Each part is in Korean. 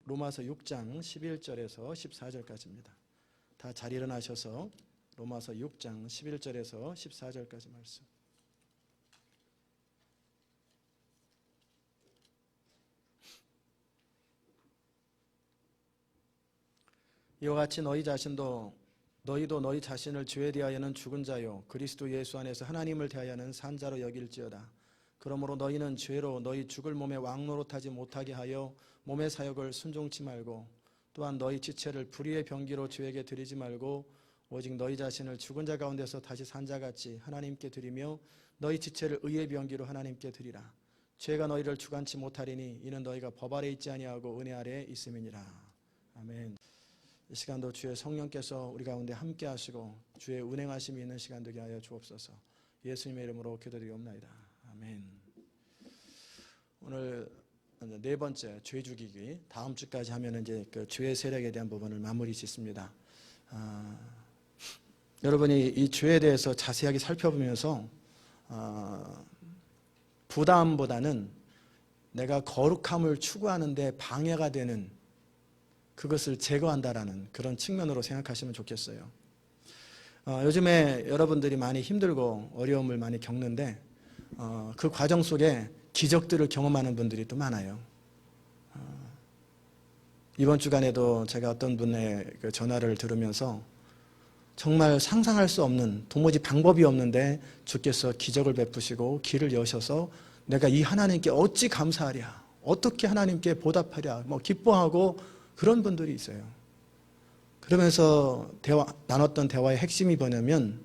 로마서 6장 11절에서 14절까지입니다. 다 잘 일어나셔서 로마서 6장 11절에서 14절까지 말씀. 이와 같이 너희도 너희 자신을 죄에 대하여는 죽은 자요 그리스도 예수 안에서 하나님을 대하여는 산 자로 여길지어다. 그러므로 너희는 죄로 너희 죽을 몸에 왕노릇하지 못하게 하여 몸의 사역을 순종치 말고 또한 너희 지체를 불의의 병기로 죄에게 드리지 말고 오직 너희 자신을 죽은 자 가운데서 다시 산 자같이 하나님께 드리며 너희 지체를 의의 병기로 하나님께 드리라. 죄가 너희를 주관치 못하리니 이는 너희가 법 아래 있지 아니하고 은혜 아래 있음이니라. 아멘. 이 시간도 주의 성령께서 우리 가운데 함께 하시고 주의 운행하심이 있는 시간 되게 하여 주옵소서. 예수님의 이름으로 기도드리옵나이다. 아멘. 오늘 네 번째 죄 죽이기, 다음 주까지 하면 이제 그 죄의 세력에 대한 부분을 마무리 짓습니다. 여러분이 이 죄에 대해서 자세하게 살펴보면서 부담보다는 내가 거룩함을 추구하는데 방해가 되는 그것을 제거한다라는 그런 측면으로 생각하시면 좋겠어요. 요즘에 여러분들이 많이 힘들고 어려움을 많이 겪는데 그 과정 속에 기적들을 경험하는 분들이 또 많아요. 이번 주간에도 제가 어떤 분의 그 전화를 들으면서 정말 상상할 수 없는, 도무지 방법이 없는데 주께서 기적을 베푸시고 길을 여셔서 내가 이 하나님께 어찌 감사하랴, 어떻게 하나님께 보답하랴, 기뻐하고 그런 분들이 있어요. 그러면서 나눴던 대화의 핵심이 뭐냐면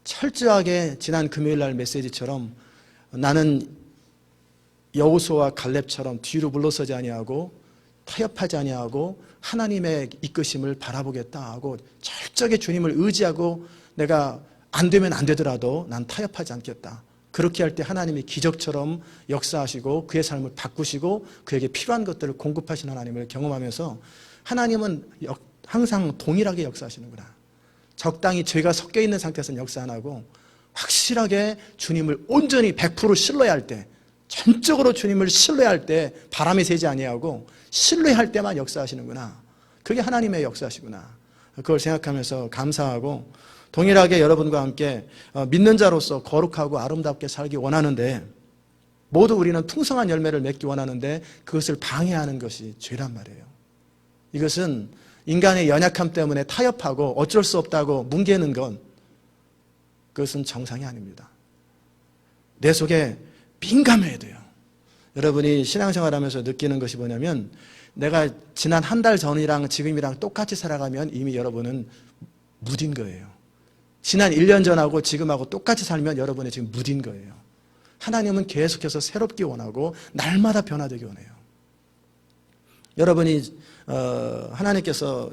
철저하게 지난 금요일날 메시지처럼 나는 여호수아와 갈렙처럼 뒤로 물러서지 아니하고 타협하지 아니하고 하나님의 이끄심을 바라보겠다 하고 철저하게 주님을 의지하고 내가 안 되면 안 되더라도 난 타협하지 않겠다. 그렇게 할 때 하나님이 기적처럼 역사하시고 그의 삶을 바꾸시고 그에게 필요한 것들을 공급하시는 하나님을 경험하면서 하나님은 항상 동일하게 역사하시는구나. 적당히 죄가 섞여 있는 상태에서는 역사 안 하고 확실하게 주님을 온전히 100% 신뢰할 할 때, 전적으로 주님을 신뢰할 때 바람이 새지 아니하고 신뢰할 때만 역사하시는구나. 그게 하나님의 역사시구나. 그걸 생각하면서 감사하고 동일하게 여러분과 함께 믿는 자로서 거룩하고 아름답게 살기 원하는데 모두 우리는 풍성한 열매를 맺기 원하는데 그것을 방해하는 것이 죄란 말이에요. 이것은 인간의 연약함 때문에 타협하고 어쩔 수 없다고 뭉개는 건 그것은 정상이 아닙니다. 내 속에 민감해야 돼요. 여러분이 신앙생활하면서 느끼는 것이 뭐냐면 내가 지난 한 달 전이랑 지금이랑 똑같이 살아가면 이미 여러분은 무딘 거예요. 지난 1년 전하고 지금하고 똑같이 살면 여러분이 지금 무딘 거예요. 하나님은 계속해서 새롭게 원하고 날마다 변화되기 원해요. 여러분이 하나님께서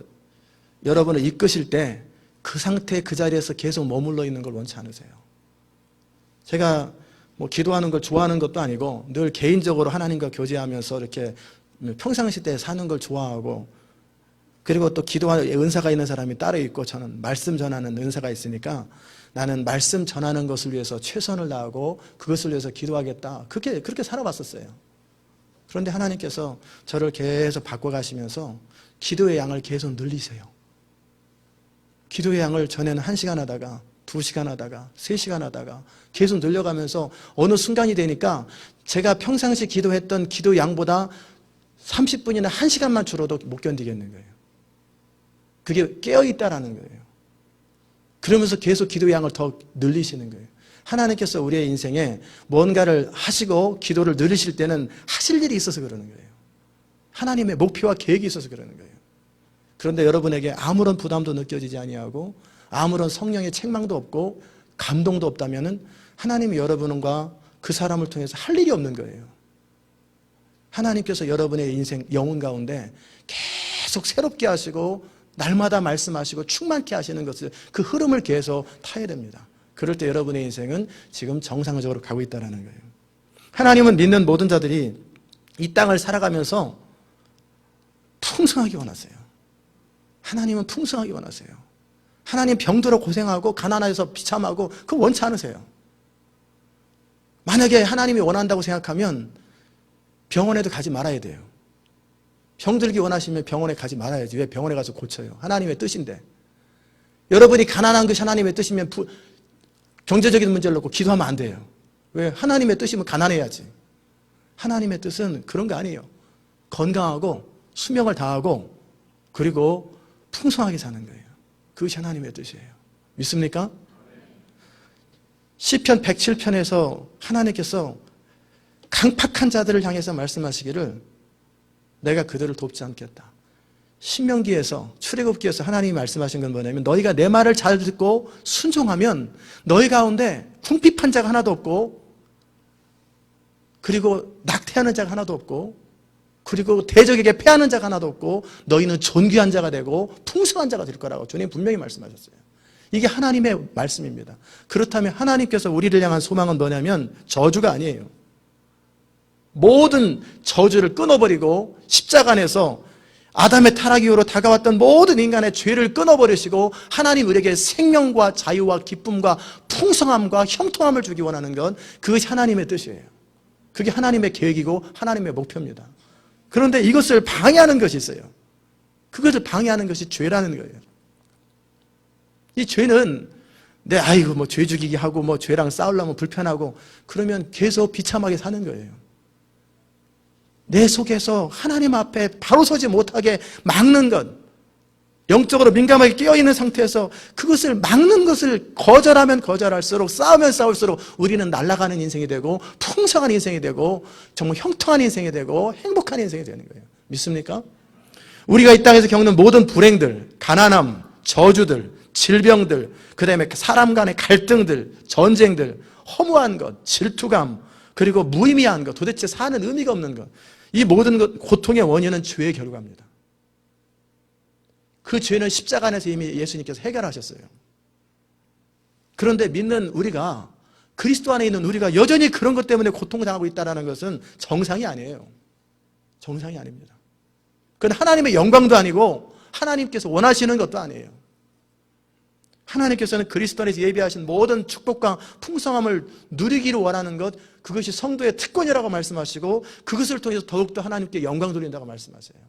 여러분을 이끄실 때 그 상태 그 자리에서 계속 머물러 있는 걸 원치 않으세요. 제가 기도하는 걸 좋아하는 것도 아니고 늘 개인적으로 하나님과 교제하면서 이렇게 평상시 때 사는 걸 좋아하고 그리고 또 기도하는 은사가 있는 사람이 따로 있고 저는 말씀 전하는 은사가 있으니까 나는 말씀 전하는 것을 위해서 최선을 다하고 그것을 위해서 기도하겠다. 그렇게 살아왔었어요. 그런데 하나님께서 저를 계속 바꿔가시면서 기도의 양을 계속 늘리세요. 기도의 양을 전에는 1시간 하다가 2시간 하다가 3시간 하다가 계속 늘려가면서 어느 순간이 되니까 제가 평상시 기도했던 기도 양보다 30분이나 1시간만 줄어도 못 견디겠는 거예요. 그게 깨어있다라는 거예요. 그러면서 계속 기도의 양을 더 늘리시는 거예요. 하나님께서 우리의 인생에 뭔가를 하시고 기도를 늘리실 때는 하실 일이 있어서 그러는 거예요. 하나님의 목표와 계획이 있어서 그러는 거예요. 그런데 여러분에게 아무런 부담도 느껴지지 아니하고 아무런 성령의 책망도 없고 감동도 없다면 하나님이 여러분과 그 사람을 통해서 할 일이 없는 거예요. 하나님께서 여러분의 인생 영혼 가운데 계속 새롭게 하시고 날마다 말씀하시고 충만케 하시는 것을 그 흐름을 계속 타야 됩니다. 그럴 때 여러분의 인생은 지금 정상적으로 가고 있다는 거예요. 하나님은 믿는 모든 자들이 이 땅을 살아가면서 풍성하게 원하세요. 하나님은 풍성하게 원하세요. 하나님 병들어 고생하고 가난해서 비참하고 그거 원치 않으세요. 만약에 하나님이 원한다고 생각하면 병원에도 가지 말아야 돼요. 병들기 원하시면 병원에 가지 말아야지. 왜 병원에 가서 고쳐요? 하나님의 뜻인데. 여러분이 가난한 것이 하나님의 뜻이면 경제적인 문제를 놓고 기도하면 안 돼요. 왜? 하나님의 뜻이면 가난해야지. 하나님의 뜻은 그런 거 아니에요. 건강하고 수명을 다하고 그리고 풍성하게 사는 거예요. 그것이 하나님의 뜻이에요. 믿습니까? 시편 107편에서 하나님께서 강팍한 자들을 향해서 말씀하시기를 내가 그들을 돕지 않겠다. 신명기에서 출애굽기에서 하나님이 말씀하신 건 뭐냐면 너희가 내 말을 잘 듣고 순종하면 너희 가운데 궁핍한 자가 하나도 없고 그리고 낙태하는 자가 하나도 없고 그리고 대적에게 패하는 자가 하나도 없고 너희는 존귀한 자가 되고 풍성한 자가 될 거라고 주님 분명히 말씀하셨어요. 이게 하나님의 말씀입니다. 그렇다면 하나님께서 우리를 향한 소망은 뭐냐면 저주가 아니에요. 모든 저주를 끊어버리고 십자가 안에서 아담의 타락 이후로 다가왔던 모든 인간의 죄를 끊어버리시고 하나님 우리에게 생명과 자유와 기쁨과 풍성함과 형통함을 주기 원하는 건 그것이 하나님의 뜻이에요. 그게 하나님의 계획이고 하나님의 목표입니다. 그런데 이것을 방해하는 것이 있어요. 그것을 방해하는 것이 죄라는 거예요. 이 죄는 뭐 죄 죽이기 하고 뭐 죄랑 싸우려면 불편하고 그러면 계속 비참하게 사는 거예요. 내 속에서 하나님 앞에 바로 서지 못하게 막는 것, 영적으로 민감하게 깨어있는 상태에서 그것을 막는 것을 거절하면 거절할수록 싸우면 싸울수록 우리는 날아가는 인생이 되고 풍성한 인생이 되고 정말 형통한 인생이 되고 행복한 인생이 되는 거예요. 믿습니까? 우리가 이 땅에서 겪는 모든 불행들, 가난함, 저주들, 질병들, 그 다음에 사람 간의 갈등들, 전쟁들, 허무한 것, 질투감, 그리고 무의미한 것, 도대체 사는 의미가 없는 것, 이 모든 것, 고통의 원인은 죄의 결과입니다. 그 죄는 십자가 안에서 이미 예수님께서 해결하셨어요. 그런데 믿는 우리가, 그리스도 안에 있는 우리가 여전히 그런 것 때문에 고통을 당하고 있다는 것은 정상이 아니에요. 정상이 아닙니다. 그건 하나님의 영광도 아니고 하나님께서 원하시는 것도 아니에요. 하나님께서는 그리스도 안에서 예비하신 모든 축복과 풍성함을 누리기를 원하는 것, 그것이 성도의 특권이라고 말씀하시고 그것을 통해서 더욱더 하나님께 영광 돌린다고 말씀하세요.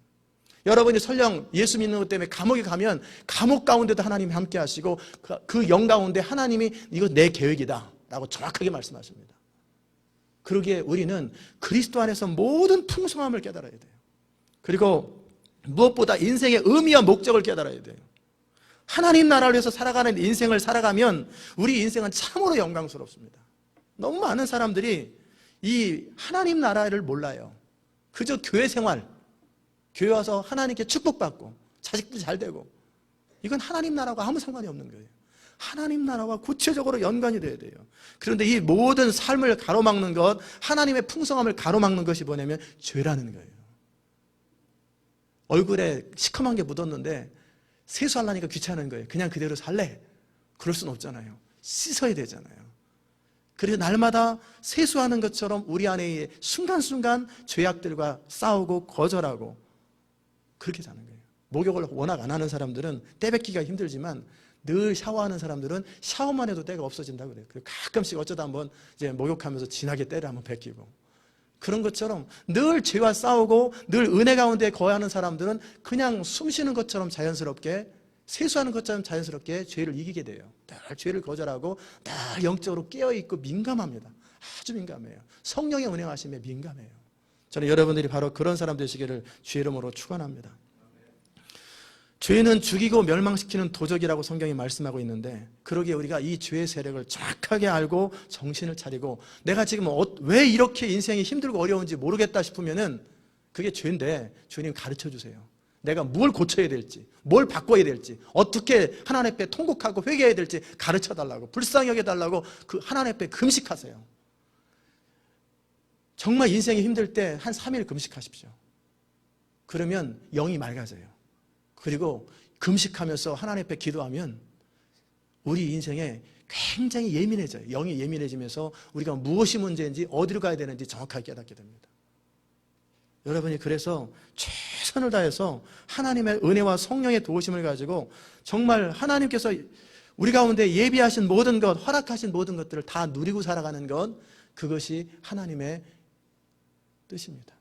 여러분이 설령 예수 믿는 것 때문에 감옥에 가면 감옥 가운데도 하나님이 함께 하시고 그 영 가운데 하나님이 이거 내 계획이다 라고 정확하게 말씀하십니다. 그러기에 우리는 그리스도 안에서 모든 풍성함을 깨달아야 돼요. 그리고 무엇보다 인생의 의미와 목적을 깨달아야 돼요. 하나님 나라를 위해서 살아가는 인생을 살아가면 우리 인생은 참으로 영광스럽습니다. 너무 많은 사람들이 이 하나님 나라를 몰라요. 그저 교회 생활, 교회 와서 하나님께 축복받고 자식들 잘 되고 이건 하나님 나라와 아무 상관이 없는 거예요. 하나님 나라와 구체적으로 연관이 돼야 돼요. 그런데 이 모든 삶을 가로막는 것, 하나님의 풍성함을 가로막는 것이 뭐냐면 죄라는 거예요. 얼굴에 시커먼 게 묻었는데 세수하려니까 귀찮은 거예요. 그냥 그대로 살래? 그럴 수는 없잖아요. 씻어야 되잖아요. 그래서 날마다 세수하는 것처럼 우리 안에 순간순간 죄악들과 싸우고 거절하고 그렇게 사는 거예요. 목욕을 워낙 안 하는 사람들은 때 뱉기가 힘들지만 늘 샤워하는 사람들은 샤워만 해도 때가 없어진다고 그래요. 가끔씩 어쩌다 한번 이제 목욕하면서 진하게 때를 한번 뱉기고 그런 것처럼 늘 죄와 싸우고 늘 은혜 가운데 거하는 사람들은 그냥 숨 쉬는 것처럼 자연스럽게 세수하는 것처럼 자연스럽게 죄를 이기게 돼요. 늘 죄를 거절하고 늘 영적으로 깨어있고 민감합니다. 아주 민감해요. 성령의 운행하심에 민감해요. 저는 여러분들이 바로 그런 사람 되시기를 주의 이름으로 축원합니다. 죄는 죽이고 멸망시키는 도적이라고 성경이 말씀하고 있는데 그러기에 우리가 이 죄의 세력을 정확하게 알고 정신을 차리고 내가 지금 왜 이렇게 인생이 힘들고 어려운지 모르겠다 싶으면은 그게 죄인데 주님 가르쳐 주세요. 내가 뭘 고쳐야 될지, 뭘 바꿔야 될지, 어떻게 하나님 앞에 통곡하고 회개해야 될지 가르쳐 달라고, 불쌍히 여겨 달라고 그 하나님 앞에 금식하세요. 정말 인생이 힘들 때 한 3일 금식하십시오. 그러면 영이 맑아져요. 그리고 금식하면서 하나님 앞에 기도하면 우리 인생에 굉장히 예민해져요. 영이 예민해지면서 우리가 무엇이 문제인지 어디로 가야 되는지 정확하게 깨닫게 됩니다. 여러분이 그래서 최선을 다해서 하나님의 은혜와 성령의 도우심을 가지고 정말 하나님께서 우리 가운데 예비하신 모든 것, 허락하신 모든 것들을 다 누리고 살아가는 것, 그것이 하나님의 뜻입니다.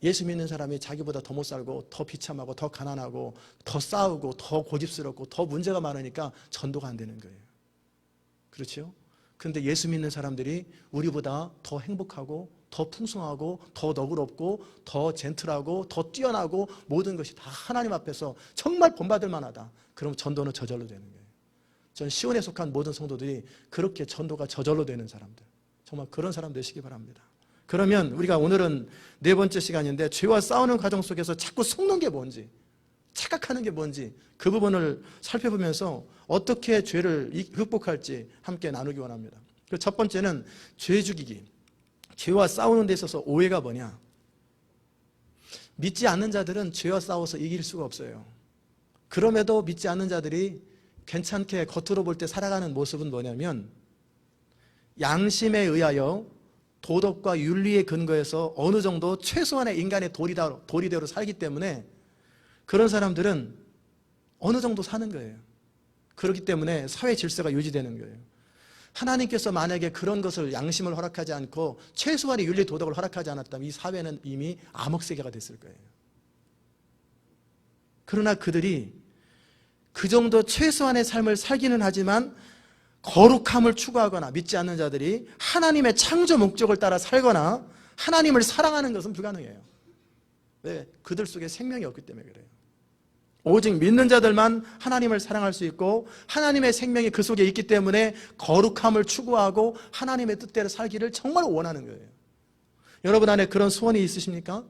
예수 믿는 사람이 자기보다 더 못 살고 더 비참하고 더 가난하고 더 싸우고 더 고집스럽고 더 문제가 많으니까 전도가 안 되는 거예요. 그렇죠? 그런데 예수 믿는 사람들이 우리보다 더 행복하고 더 풍성하고 더 너그럽고 더 젠틀하고 더 뛰어나고 모든 것이 다 하나님 앞에서 정말 본받을 만하다. 그럼 전도는 저절로 되는 거예요. 전 시온에 속한 모든 성도들이 그렇게 전도가 저절로 되는 사람들, 정말 그런 사람 되시기 바랍니다. 그러면 우리가 오늘은 네 번째 시간인데, 죄와 싸우는 과정 속에서 자꾸 속는 게 뭔지, 착각하는 게 뭔지 그 부분을 살펴보면서 어떻게 죄를 극복할지 함께 나누기 원합니다. 첫 번째는 죄 죽이기. 죄와 싸우는 데 있어서 오해가 뭐냐? 믿지 않는 자들은 죄와 싸워서 이길 수가 없어요. 그럼에도 믿지 않는 자들이 괜찮게 겉으로 볼 때 살아가는 모습은 뭐냐면, 양심에 의하여 도덕과 윤리의 근거에서 어느 정도 최소한의 인간의 도리대로 살기 때문에 그런 사람들은 어느 정도 사는 거예요. 그렇기 때문에 사회 질서가 유지되는 거예요. 하나님께서 만약에 그런 것을, 양심을 허락하지 않고 최소한의 윤리 도덕을 허락하지 않았다면 이 사회는 이미 암흑세계가 됐을 거예요. 그러나 그들이 그 정도 최소한의 삶을 살기는 하지만 거룩함을 추구하거나, 믿지 않는 자들이 하나님의 창조 목적을 따라 살거나 하나님을 사랑하는 것은 불가능해요. 왜? 그들 속에 생명이 없기 때문에 그래요. 오직 믿는 자들만 하나님을 사랑할 수 있고 하나님의 생명이 그 속에 있기 때문에 거룩함을 추구하고 하나님의 뜻대로 살기를 정말 원하는 거예요. 여러분 안에 그런 소원이 있으십니까?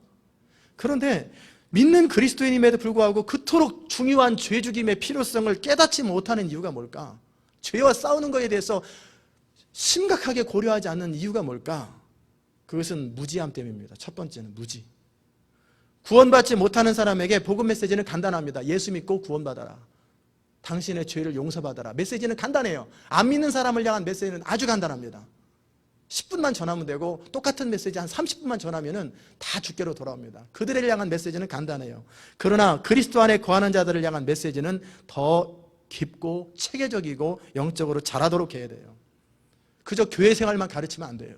그런데 믿는 그리스도인임에도 불구하고 그토록 중요한 죄 죽임의 필요성을 깨닫지 못하는 이유가 뭘까? 죄와 싸우는 것에 대해서 심각하게 고려하지 않는 이유가 뭘까? 그것은 무지함 때문입니다. 첫 번째는 무지. 구원받지 못하는 사람에게 복음 메시지는 간단합니다. 예수 믿고 구원받아라. 당신의 죄를 용서받아라. 메시지는 간단해요. 안 믿는 사람을 향한 메시지는 아주 간단합니다. 10분만 전하면 되고, 똑같은 메시지 한 30분만 전하면 다 주께로 돌아옵니다. 그들을 향한 메시지는 간단해요. 그러나 그리스도 안에 거하는 자들을 향한 메시지는 더 깊고 체계적이고 영적으로 자라도록 해야 돼요. 그저 교회 생활만 가르치면 안 돼요.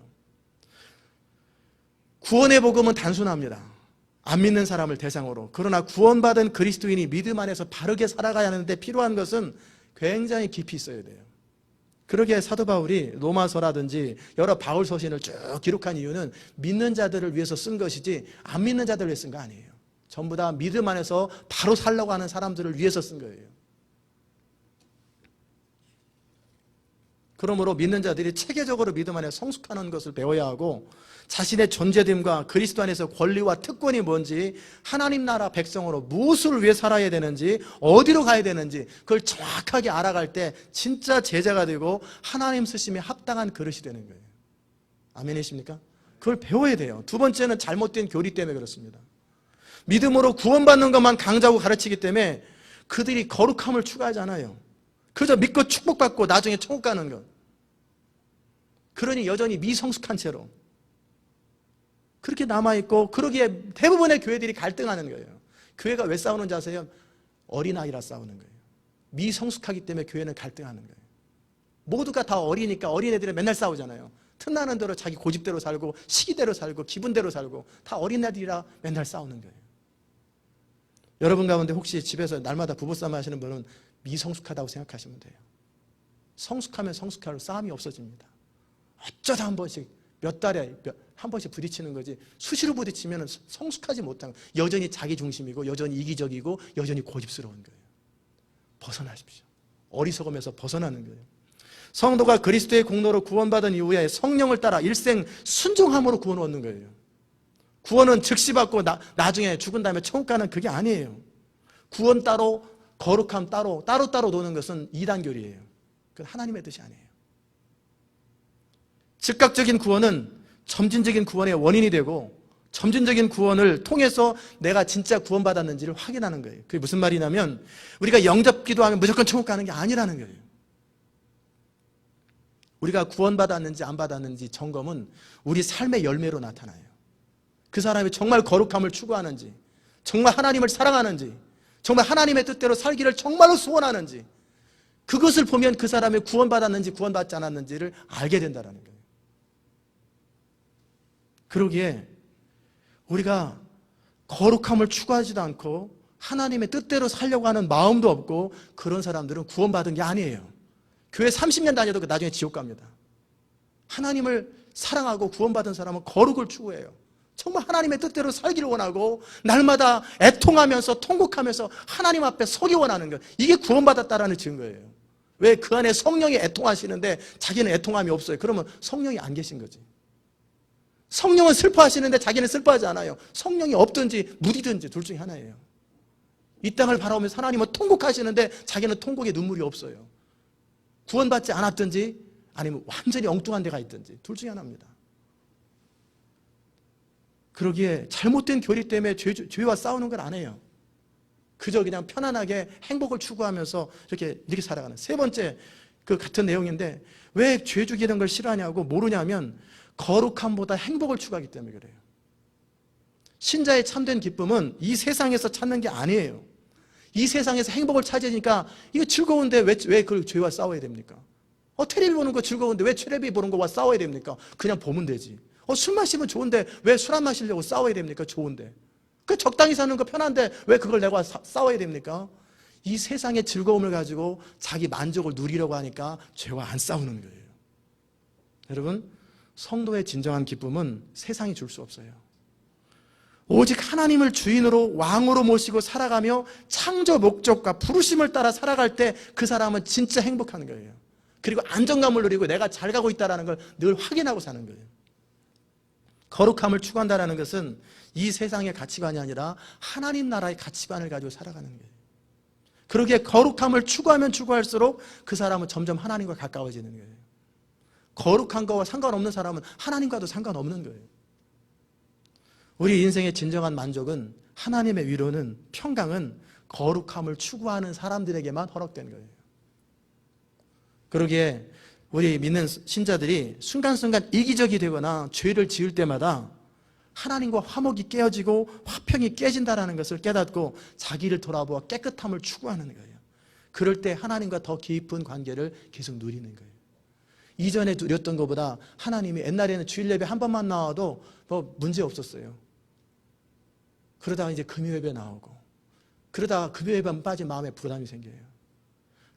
구원의 복음은 단순합니다. 안 믿는 사람을 대상으로. 그러나 구원받은 그리스도인이 믿음 안에서 바르게 살아가야 하는데 필요한 것은 굉장히 깊이 있어야 돼요. 그러기에 사도 바울이 로마서라든지 여러 바울 서신을 쭉 기록한 이유는 믿는 자들을 위해서 쓴 것이지 안 믿는 자들을 위해서 쓴 거 아니에요. 전부 다 믿음 안에서 바로 살려고 하는 사람들을 위해서 쓴 거예요. 그러므로 믿는 자들이 체계적으로 믿음 안에 성숙하는 것을 배워야 하고, 자신의 존재됨과 그리스도 안에서 권리와 특권이 뭔지, 하나님 나라 백성으로 무엇을 위해 살아야 되는지, 어디로 가야 되는지 그걸 정확하게 알아갈 때 진짜 제자가 되고 하나님 쓰심에 합당한 그릇이 되는 거예요. 아멘이십니까? 그걸 배워야 돼요. 두 번째는 잘못된 교리 때문에 그렇습니다. 믿음으로 구원받는 것만 강조하고 가르치기 때문에 그들이 거룩함을 추구하지 않아요. 그저 믿고 축복받고 나중에 천국 가는 것. 그러니 여전히 미성숙한 채로 그렇게 남아있고, 그러기에 대부분의 교회들이 갈등하는 거예요. 교회가 왜 싸우는지 아세요? 어린아이라 싸우는 거예요. 미성숙하기 때문에 교회는 갈등하는 거예요. 모두가 다 어리니까 어린애들은 맨날 싸우잖아요. 틈나는 대로 자기 고집대로 살고 시기대로 살고 기분대로 살고 다 어린애들이라 맨날 싸우는 거예요. 여러분 가운데 혹시 집에서 날마다 부부싸움 하시는 분은 미성숙하다고 생각하시면 돼요. 성숙하면 성숙할수록 싸움이 없어집니다. 어쩌다 한 번씩, 몇 달에 한 번씩 부딪히는 거지, 수시로 부딪히면 성숙하지 못한, 여전히 자기 중심이고 여전히 이기적이고 여전히 고집스러운 거예요. 벗어나십시오. 어리석음에서 벗어나는 거예요. 성도가 그리스도의 공로로 구원받은 이후에 성령을 따라 일생 순종함으로 구원 얻는 거예요. 구원은 즉시 받고 나중에 죽은 다음에 천국 가는 그게 아니에요. 구원 따로, 거룩함 따로 노는 것은 이단교리예요. 그건 하나님의 뜻이 아니에요. 즉각적인 구원은 점진적인 구원의 원인이 되고, 점진적인 구원을 통해서 내가 진짜 구원받았는지를 확인하는 거예요. 그게 무슨 말이냐면, 우리가 영접 기도하면 무조건 천국 가는 게 아니라는 거예요. 우리가 구원받았는지 안 받았는지 점검은 우리 삶의 열매로 나타나요. 그 사람이 정말 거룩함을 추구하는지, 정말 하나님을 사랑하는지, 정말 하나님의 뜻대로 살기를 정말로 소원하는지, 그것을 보면 그 사람이 구원받았는지 구원받지 않았는지를 알게 된다는 거예요. 그러기에 우리가 거룩함을 추구하지도 않고 하나님의 뜻대로 살려고 하는 마음도 없고, 그런 사람들은 구원받은 게 아니에요. 교회 30년 다녀도 나중에 지옥 갑니다. 하나님을 사랑하고 구원받은 사람은 거룩을 추구해요. 정말 하나님의 뜻대로 살기를 원하고 날마다 애통하면서 통곡하면서 하나님 앞에 서기 원하는 것, 이게 구원받았다라는 증거예요. 왜? 그 안에 성령이 애통하시는데 자기는 애통함이 없어요. 그러면 성령이 안 계신 거지. 성령은 슬퍼하시는데 자기는 슬퍼하지 않아요. 성령이 없든지 무디든지 둘 중에 하나예요. 이 땅을 바라보면서 하나님은 통곡하시는데 자기는 통곡에 눈물이 없어요. 구원받지 않았든지 아니면 완전히 엉뚱한 데가 있든지 둘 중에 하나입니다. 그러기에 잘못된 교리 때문에 죄와 싸우는 건 아니에요. 그저 그냥 편안하게 행복을 추구하면서 이렇게 살아가는. 세 번째, 그 같은 내용인데, 왜 죄 죽이는 걸 싫어하냐고 모르냐면 거룩함보다 행복을 추구하기 때문에 그래요. 신자의 참된 기쁨은 이 세상에서 찾는 게 아니에요. 이 세상에서 행복을 찾으니까 이거 즐거운데 왜 그 죄와 싸워야 됩니까? 텔레비 보는 거 즐거운데 왜 텔레비 보는 거와 싸워야 됩니까? 그냥 보면 되지. 술 마시면 좋은데 왜 술 안 마시려고 싸워야 됩니까? 좋은데. 적당히 사는 거 편한데 왜 그걸 내가 싸워야 됩니까? 이 세상의 즐거움을 가지고 자기 만족을 누리려고 하니까 죄와 안 싸우는 거예요. 여러분, 성도의 진정한 기쁨은 세상이 줄 수 없어요. 오직 하나님을 주인으로 왕으로 모시고 살아가며 창조 목적과 부르심을 따라 살아갈 때 그 사람은 진짜 행복한 거예요. 그리고 안정감을 누리고 내가 잘 가고 있다는 걸 늘 확인하고 사는 거예요. 거룩함을 추구한다는 것은 이 세상의 가치관이 아니라 하나님 나라의 가치관을 가지고 살아가는 거예요. 그러기에 거룩함을 추구하면 추구할수록 그 사람은 점점 하나님과 가까워지는 거예요. 거룩한 거와 상관없는 사람은 하나님과도 상관없는 거예요. 우리 인생의 진정한 만족은, 하나님의 위로는, 평강은 거룩함을 추구하는 사람들에게만 허락된 거예요. 그러기에 우리 믿는 신자들이 순간순간 이기적이 되거나 죄를 지을 때마다 하나님과 화목이 깨어지고 화평이 깨진다는 것을 깨닫고 자기를 돌아보아 깨끗함을 추구하는 거예요. 그럴 때 하나님과 더 깊은 관계를 계속 누리는 거예요. 이전에 누렸던 것보다 하나님이, 옛날에는 주일 예배 한 번만 나와도 문제 없었어요. 그러다가 이제 금요 예배 나오고, 그러다가 금요 예배만 빠진 마음에 부담이 생겨요.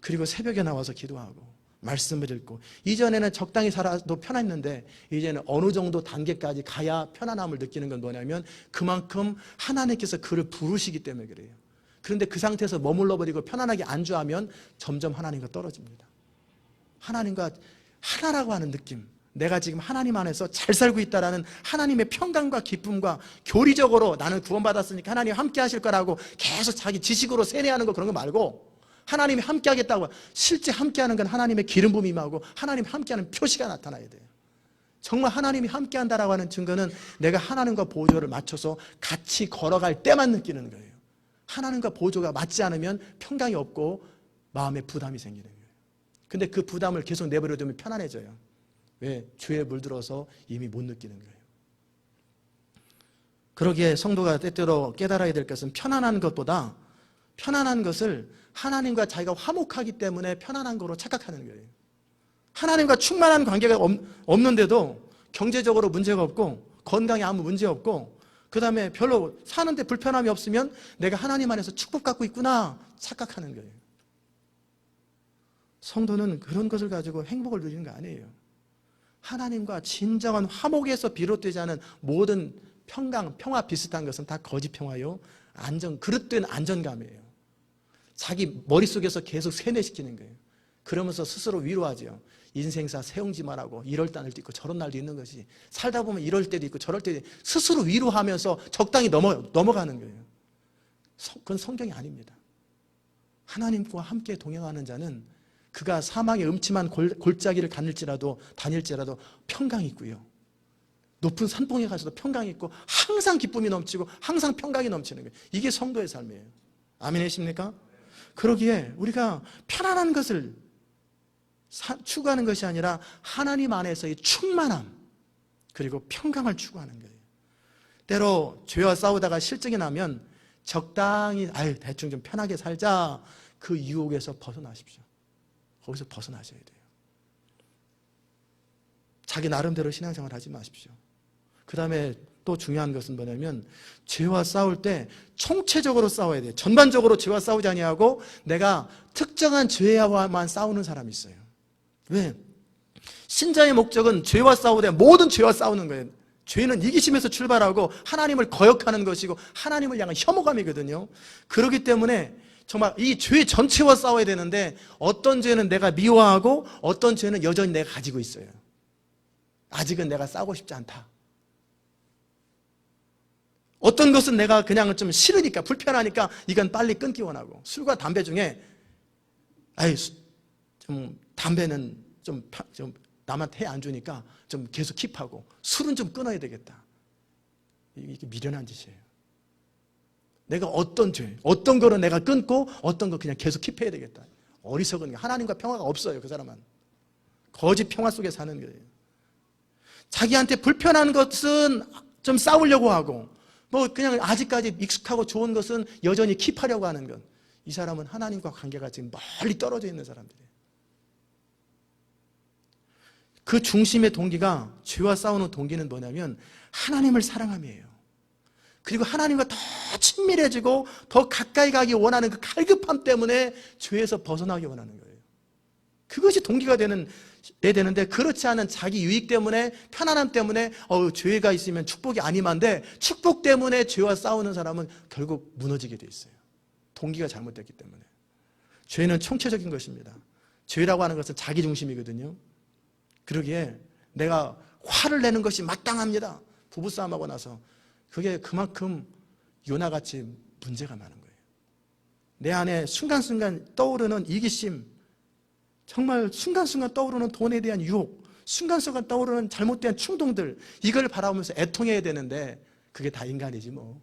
그리고 새벽에 나와서 기도하고 말씀을 읽고, 이전에는 적당히 살아도 편했는데 이제는 어느 정도 단계까지 가야 편안함을 느끼는 건 뭐냐면 그만큼 하나님께서 그를 부르시기 때문에 그래요. 그런데 그 상태에서 머물러 버리고 편안하게 안주하면 점점 하나님과 떨어집니다. 하나님과 하나라고 하는 느낌, 내가 지금 하나님 안에서 잘 살고 있다라는 하나님의 평강과 기쁨과, 교리적으로 나는 구원받았으니까 하나님 함께 하실 거라고 계속 자기 지식으로 세뇌하는 거, 그런 거 말고 하나님이 함께 하겠다고, 실제 함께 하는 건 하나님의 기름 부음이 임하고 하나님이 함께 하는 표시가 나타나야 돼요. 정말 하나님이 함께 한다라고 하는 증거는 내가 하나님과 보조를 맞춰서 같이 걸어갈 때만 느끼는 거예요. 하나님과 보조가 맞지 않으면 평강이 없고 마음에 부담이 생기는 거예요. 근데 그 부담을 계속 내버려 두면 편안해져요. 왜? 죄에 물들어서 이미 못 느끼는 거예요. 그러기에 성도가 때때로 깨달아야 될 것은, 편안한 것보다 편안한 것을 하나님과 자기가 화목하기 때문에 편안한 거로 착각하는 거예요. 하나님과 충만한 관계가 없는데도 경제적으로 문제가 없고 건강에 아무 문제 없고 그 다음에 별로 사는데 불편함이 없으면 내가 하나님 안에서 축복 갖고 있구나 착각하는 거예요. 성도는 그런 것을 가지고 행복을 누리는 거 아니에요. 하나님과 진정한 화목에서 비롯되지 않은 모든 평강, 평화 비슷한 것은 다 거짓 평화요, 그릇된 안정감이에요. 자기 머릿속에서 계속 세뇌시키는 거예요. 그러면서 스스로 위로하죠. 인생사 세웅지만 하고 이럴 날도 있고 저런 날도 있는 것이, 살다 보면 이럴 때도 있고 저럴 때도 있고, 스스로 위로하면서 적당히 넘어가는 거예요. 그건 성경이 아닙니다. 하나님과 함께 동행하는 자는 그가 사망의 음침한 골짜기를 다닐지라도 평강이 있고요, 높은 산봉에 가서도 평강이 있고 항상 기쁨이 넘치고 항상 평강이 넘치는 거예요. 이게 성도의 삶이에요. 아멘이십니까? 그러기에 우리가 편안한 것을 추구하는 것이 아니라 하나님 안에서의 충만함 그리고 평강을 추구하는 거예요. 때로 죄와 싸우다가 실증이 나면 적당히 대충 좀 편하게 살자, 그 유혹에서 벗어나십시오. 거기서 벗어나셔야 돼요. 자기 나름대로 신앙생활 하지 마십시오. 그 다음에 또 중요한 것은 뭐냐면 죄와 싸울 때 총체적으로 싸워야 돼요. 전반적으로 죄와 싸우지 아니하고 내가 특정한 죄와만 싸우는 사람이 있어요. 왜? 신자의 목적은 죄와 싸우되 모든 죄와 싸우는 거예요. 죄는 이기심에서 출발하고 하나님을 거역하는 것이고 하나님을 향한 혐오감이거든요. 그렇기 때문에 정말 이 죄 전체와 싸워야 되는데 어떤 죄는 내가 미워하고 어떤 죄는 여전히 내가 가지고 있어요. 아직은 내가 싸우고 싶지 않다. 어떤 것은 내가 그냥 좀 싫으니까 불편하니까 이건 빨리 끊기 원하고, 술과 담배 중에 좀 담배는 좀 남한테 안 주니까 좀 계속 킵하고 술은 좀 끊어야 되겠다. 이게 미련한 짓이에요. 내가 어떤 죄, 어떤 거는 내가 끊고 어떤 거 그냥 계속 킵해야 되겠다. 어리석은 게 하나님과 평화가 없어요. 그 사람은 거짓 평화 속에 사는 거예요. 자기한테 불편한 것은 좀 싸우려고 하고 뭐 그냥 아직까지 익숙하고 좋은 것은 여전히 킵하려고 하는 것. 이 사람은 하나님과 관계가 지금 멀리 떨어져 있는 사람들이에요. 그 중심의 동기가, 죄와 싸우는 동기는 뭐냐면 하나님을 사랑함이에요. 그리고 하나님과 더 친밀해지고 더 가까이 가기 원하는 그 갈급함 때문에 죄에서 벗어나기 원하는 거예요. 그것이 동기가 돼야 되는데, 그렇지 않은 자기 유익 때문에, 편안함 때문에 죄가 있으면 축복이 아니만데 축복 때문에 죄와 싸우는 사람은 결국 무너지게 돼 있어요. 동기가 잘못됐기 때문에. 죄는 총체적인 것입니다. 죄라고 하는 것은 자기 중심이거든요. 그러기에 내가 화를 내는 것이 마땅합니다. 부부싸움하고 나서 그게 그만큼 요나같이 문제가 많은 거예요. 내 안에 순간순간 떠오르는 이기심, 정말 순간순간 떠오르는 돈에 대한 유혹, 순간순간 떠오르는 잘못된 충동들, 이걸 바라보면서 애통해야 되는데 그게 다 인간이지 뭐.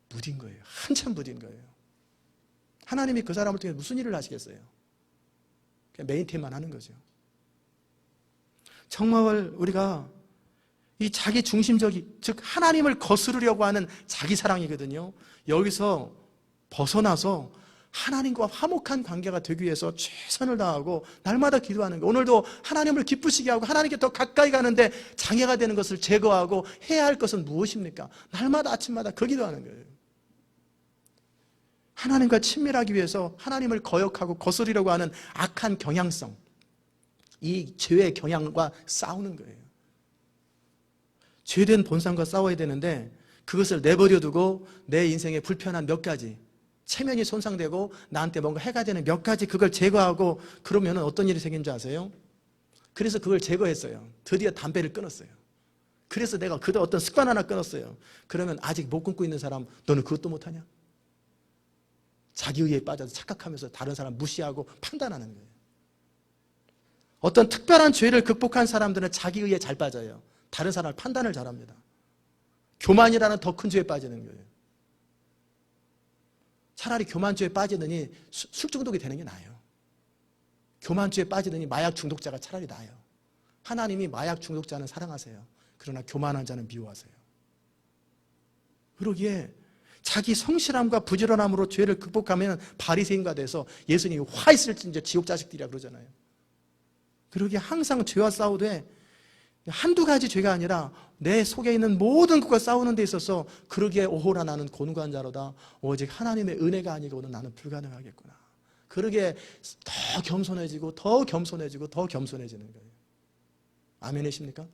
무딘 거예요. 한참 무딘 거예요. 하나님이 그 사람을 통해 무슨 일을 하시겠어요? 그냥 메인테인만 하는 거죠. 정말 우리가 이 자기 중심적인, 즉 하나님을 거스르려고 하는 자기 사랑이거든요. 여기서 벗어나서 하나님과 화목한 관계가 되기 위해서 최선을 다하고 날마다 기도하는 거예요. 오늘도 하나님을 기쁘시게 하고 하나님께 더 가까이 가는데 장애가 되는 것을 제거하고 해야 할 것은 무엇입니까? 날마다 아침마다 그 기도하는 거예요. 하나님과 친밀하기 위해서 하나님을 거역하고 거스르려고 하는 악한 경향성, 이 죄의 경향과 싸우는 거예요. 죄된 본성과 싸워야 되는데 그것을 내버려 두고 내 인생에 불편한 몇 가지, 체면이 손상되고 나한테 뭔가 해가 되는 몇 가지, 그걸 제거하고 그러면 어떤 일이 생긴 줄 아세요? 그래서 그걸 제거했어요. 드디어 담배를 끊었어요. 그래서 내가 그때 어떤 습관 하나 끊었어요. 그러면 아직 못 끊고 있는 사람, 너는 그것도 못하냐? 자기 의에 빠져서 착각하면서 다른 사람 무시하고 판단하는 거예요. 어떤 특별한 죄를 극복한 사람들은 자기 의에 잘 빠져요. 다른 사람을 판단을 잘합니다. 교만이라는 더 큰 죄에 빠지는 거예요. 차라리 교만죄에 빠지더니 술 중독이 되는 게 나아요. 교만죄에 빠지더니 마약 중독자가 차라리 나아요. 하나님이 마약 중독자는 사랑하세요. 그러나 교만한 자는 미워하세요. 그러기에 자기 성실함과 부지런함으로 죄를 극복하면 바리새인과 돼서 예수님이 화 있을진저 지옥 자식들이라 그러잖아요. 그러기에 항상 죄와 싸우되 한두 가지 죄가 아니라 내 속에 있는 모든 것과 싸우는 데 있어서 그러기에 오호라 나는 곤고한 자로다. 오직 하나님의 은혜가 아니고는 나는 불가능하겠구나. 그러기에 더 겸손해지고 더 겸손해지고 더 겸손해지는 거예요. 아멘이십니까?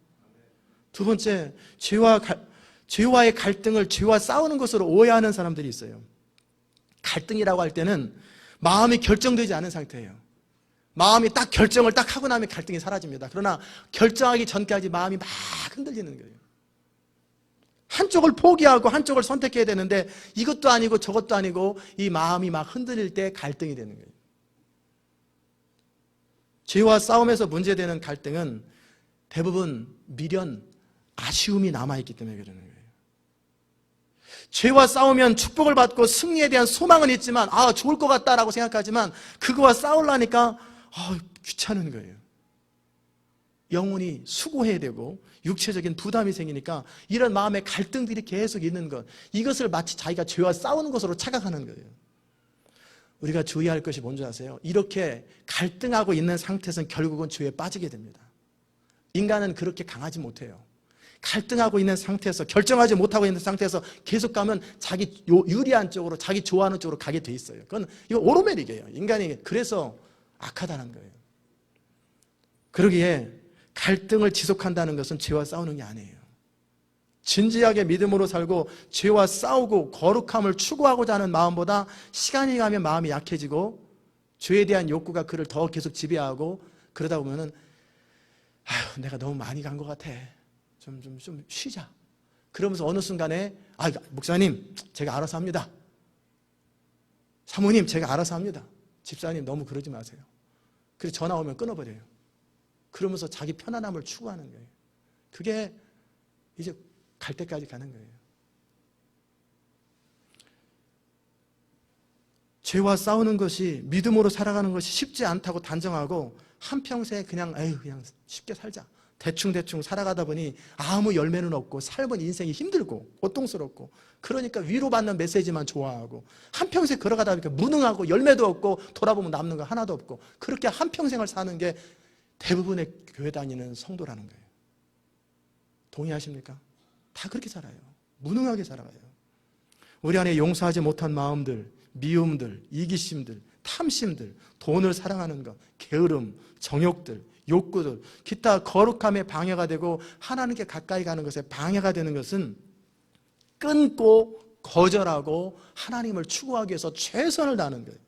두 번째, 죄와의 갈등을 죄와 싸우는 것으로 오해하는 사람들이 있어요. 갈등이라고 할 때는 마음이 결정되지 않은 상태예요. 마음이 딱 결정을 딱 하고 나면 갈등이 사라집니다. 그러나 결정하기 전까지 마음이 막 흔들리는 거예요. 한쪽을 포기하고 한쪽을 선택해야 되는데 이것도 아니고 저것도 아니고 이 마음이 막 흔들릴 때 갈등이 되는 거예요. 죄와 싸움에서 문제되는 갈등은 대부분 미련, 아쉬움이 남아있기 때문에 그러는 거예요. 죄와 싸우면 축복을 받고 승리에 대한 소망은 있지만 좋을 것 같다라고 생각하지만 그거와 싸우려니까 귀찮은 거예요. 영혼이 수고해야 되고 육체적인 부담이 생기니까 이런 마음의 갈등들이 계속 있는 것, 이것을 마치 자기가 죄와 싸우는 것으로 착각하는 거예요. 우리가 주의할 것이 뭔지 아세요? 이렇게 갈등하고 있는 상태에서는 결국은 죄에 빠지게 됩니다. 인간은 그렇게 강하지 못해요. 갈등하고 있는 상태에서, 결정하지 못하고 있는 상태에서 계속 가면 자기 유리한 쪽으로, 자기 좋아하는 쪽으로 가게 돼 있어요. 그건 이거 오르메릭이에요. 인간이 그래서 악하다는 거예요. 그러기에 갈등을 지속한다는 것은 죄와 싸우는 게 아니에요. 진지하게 믿음으로 살고 죄와 싸우고 거룩함을 추구하고자 하는 마음보다 시간이 가면 마음이 약해지고 죄에 대한 욕구가 그를 더 계속 지배하고, 그러다 보면은 아휴, 내가 너무 많이 간 것 같아. 좀 쉬자. 그러면서 어느 순간에 목사님 제가 알아서 합니다. 사모님 제가 알아서 합니다. 집사님 너무 그러지 마세요. 그래서 전화 오면 끊어버려요. 그러면서 자기 편안함을 추구하는 거예요. 그게 이제 갈 때까지 가는 거예요. 죄와 싸우는 것이, 믿음으로 살아가는 것이 쉽지 않다고 단정하고 한평생 그냥 쉽게 살자, 대충 살아가다 보니 아무 열매는 없고 삶은 인생이 힘들고 고통스럽고, 그러니까 위로받는 메시지만 좋아하고 한평생 걸어가다 보니까 무능하고 열매도 없고 돌아보면 남는 거 하나도 없고, 그렇게 한평생을 사는 게 대부분의 교회 다니는 성도라는 거예요. 동의하십니까? 다 그렇게 살아요. 무능하게 살아가요. 우리 안에 용서하지 못한 마음들, 미움들, 이기심들, 탐심들, 돈을 사랑하는 것, 게으름, 정욕들, 욕구들, 기타 거룩함에 방해가 되고 하나님께 가까이 가는 것에 방해가 되는 것은 끊고 거절하고 하나님을 추구하기 위해서 최선을 다하는 거예요.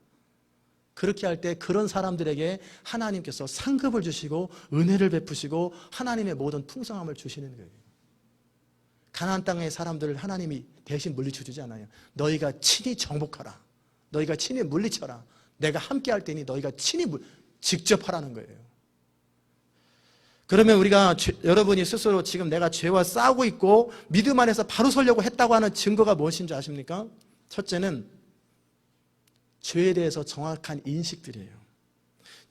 그렇게 할 때 그런 사람들에게 하나님께서 상급을 주시고 은혜를 베푸시고 하나님의 모든 풍성함을 주시는 거예요. 가나안 땅의 사람들을 하나님이 대신 물리쳐 주지 않아요. 너희가 친히 정복하라, 너희가 친히 물리쳐라, 내가 함께 할 테니 너희가 친히 직접 하라는 거예요. 그러면 우리가 여러분이 스스로 지금 내가 죄와 싸우고 있고 믿음 안에서 바로 서려고 했다고 하는 증거가 무엇인지 아십니까? 첫째는 죄에 대해서 정확한 인식들이에요.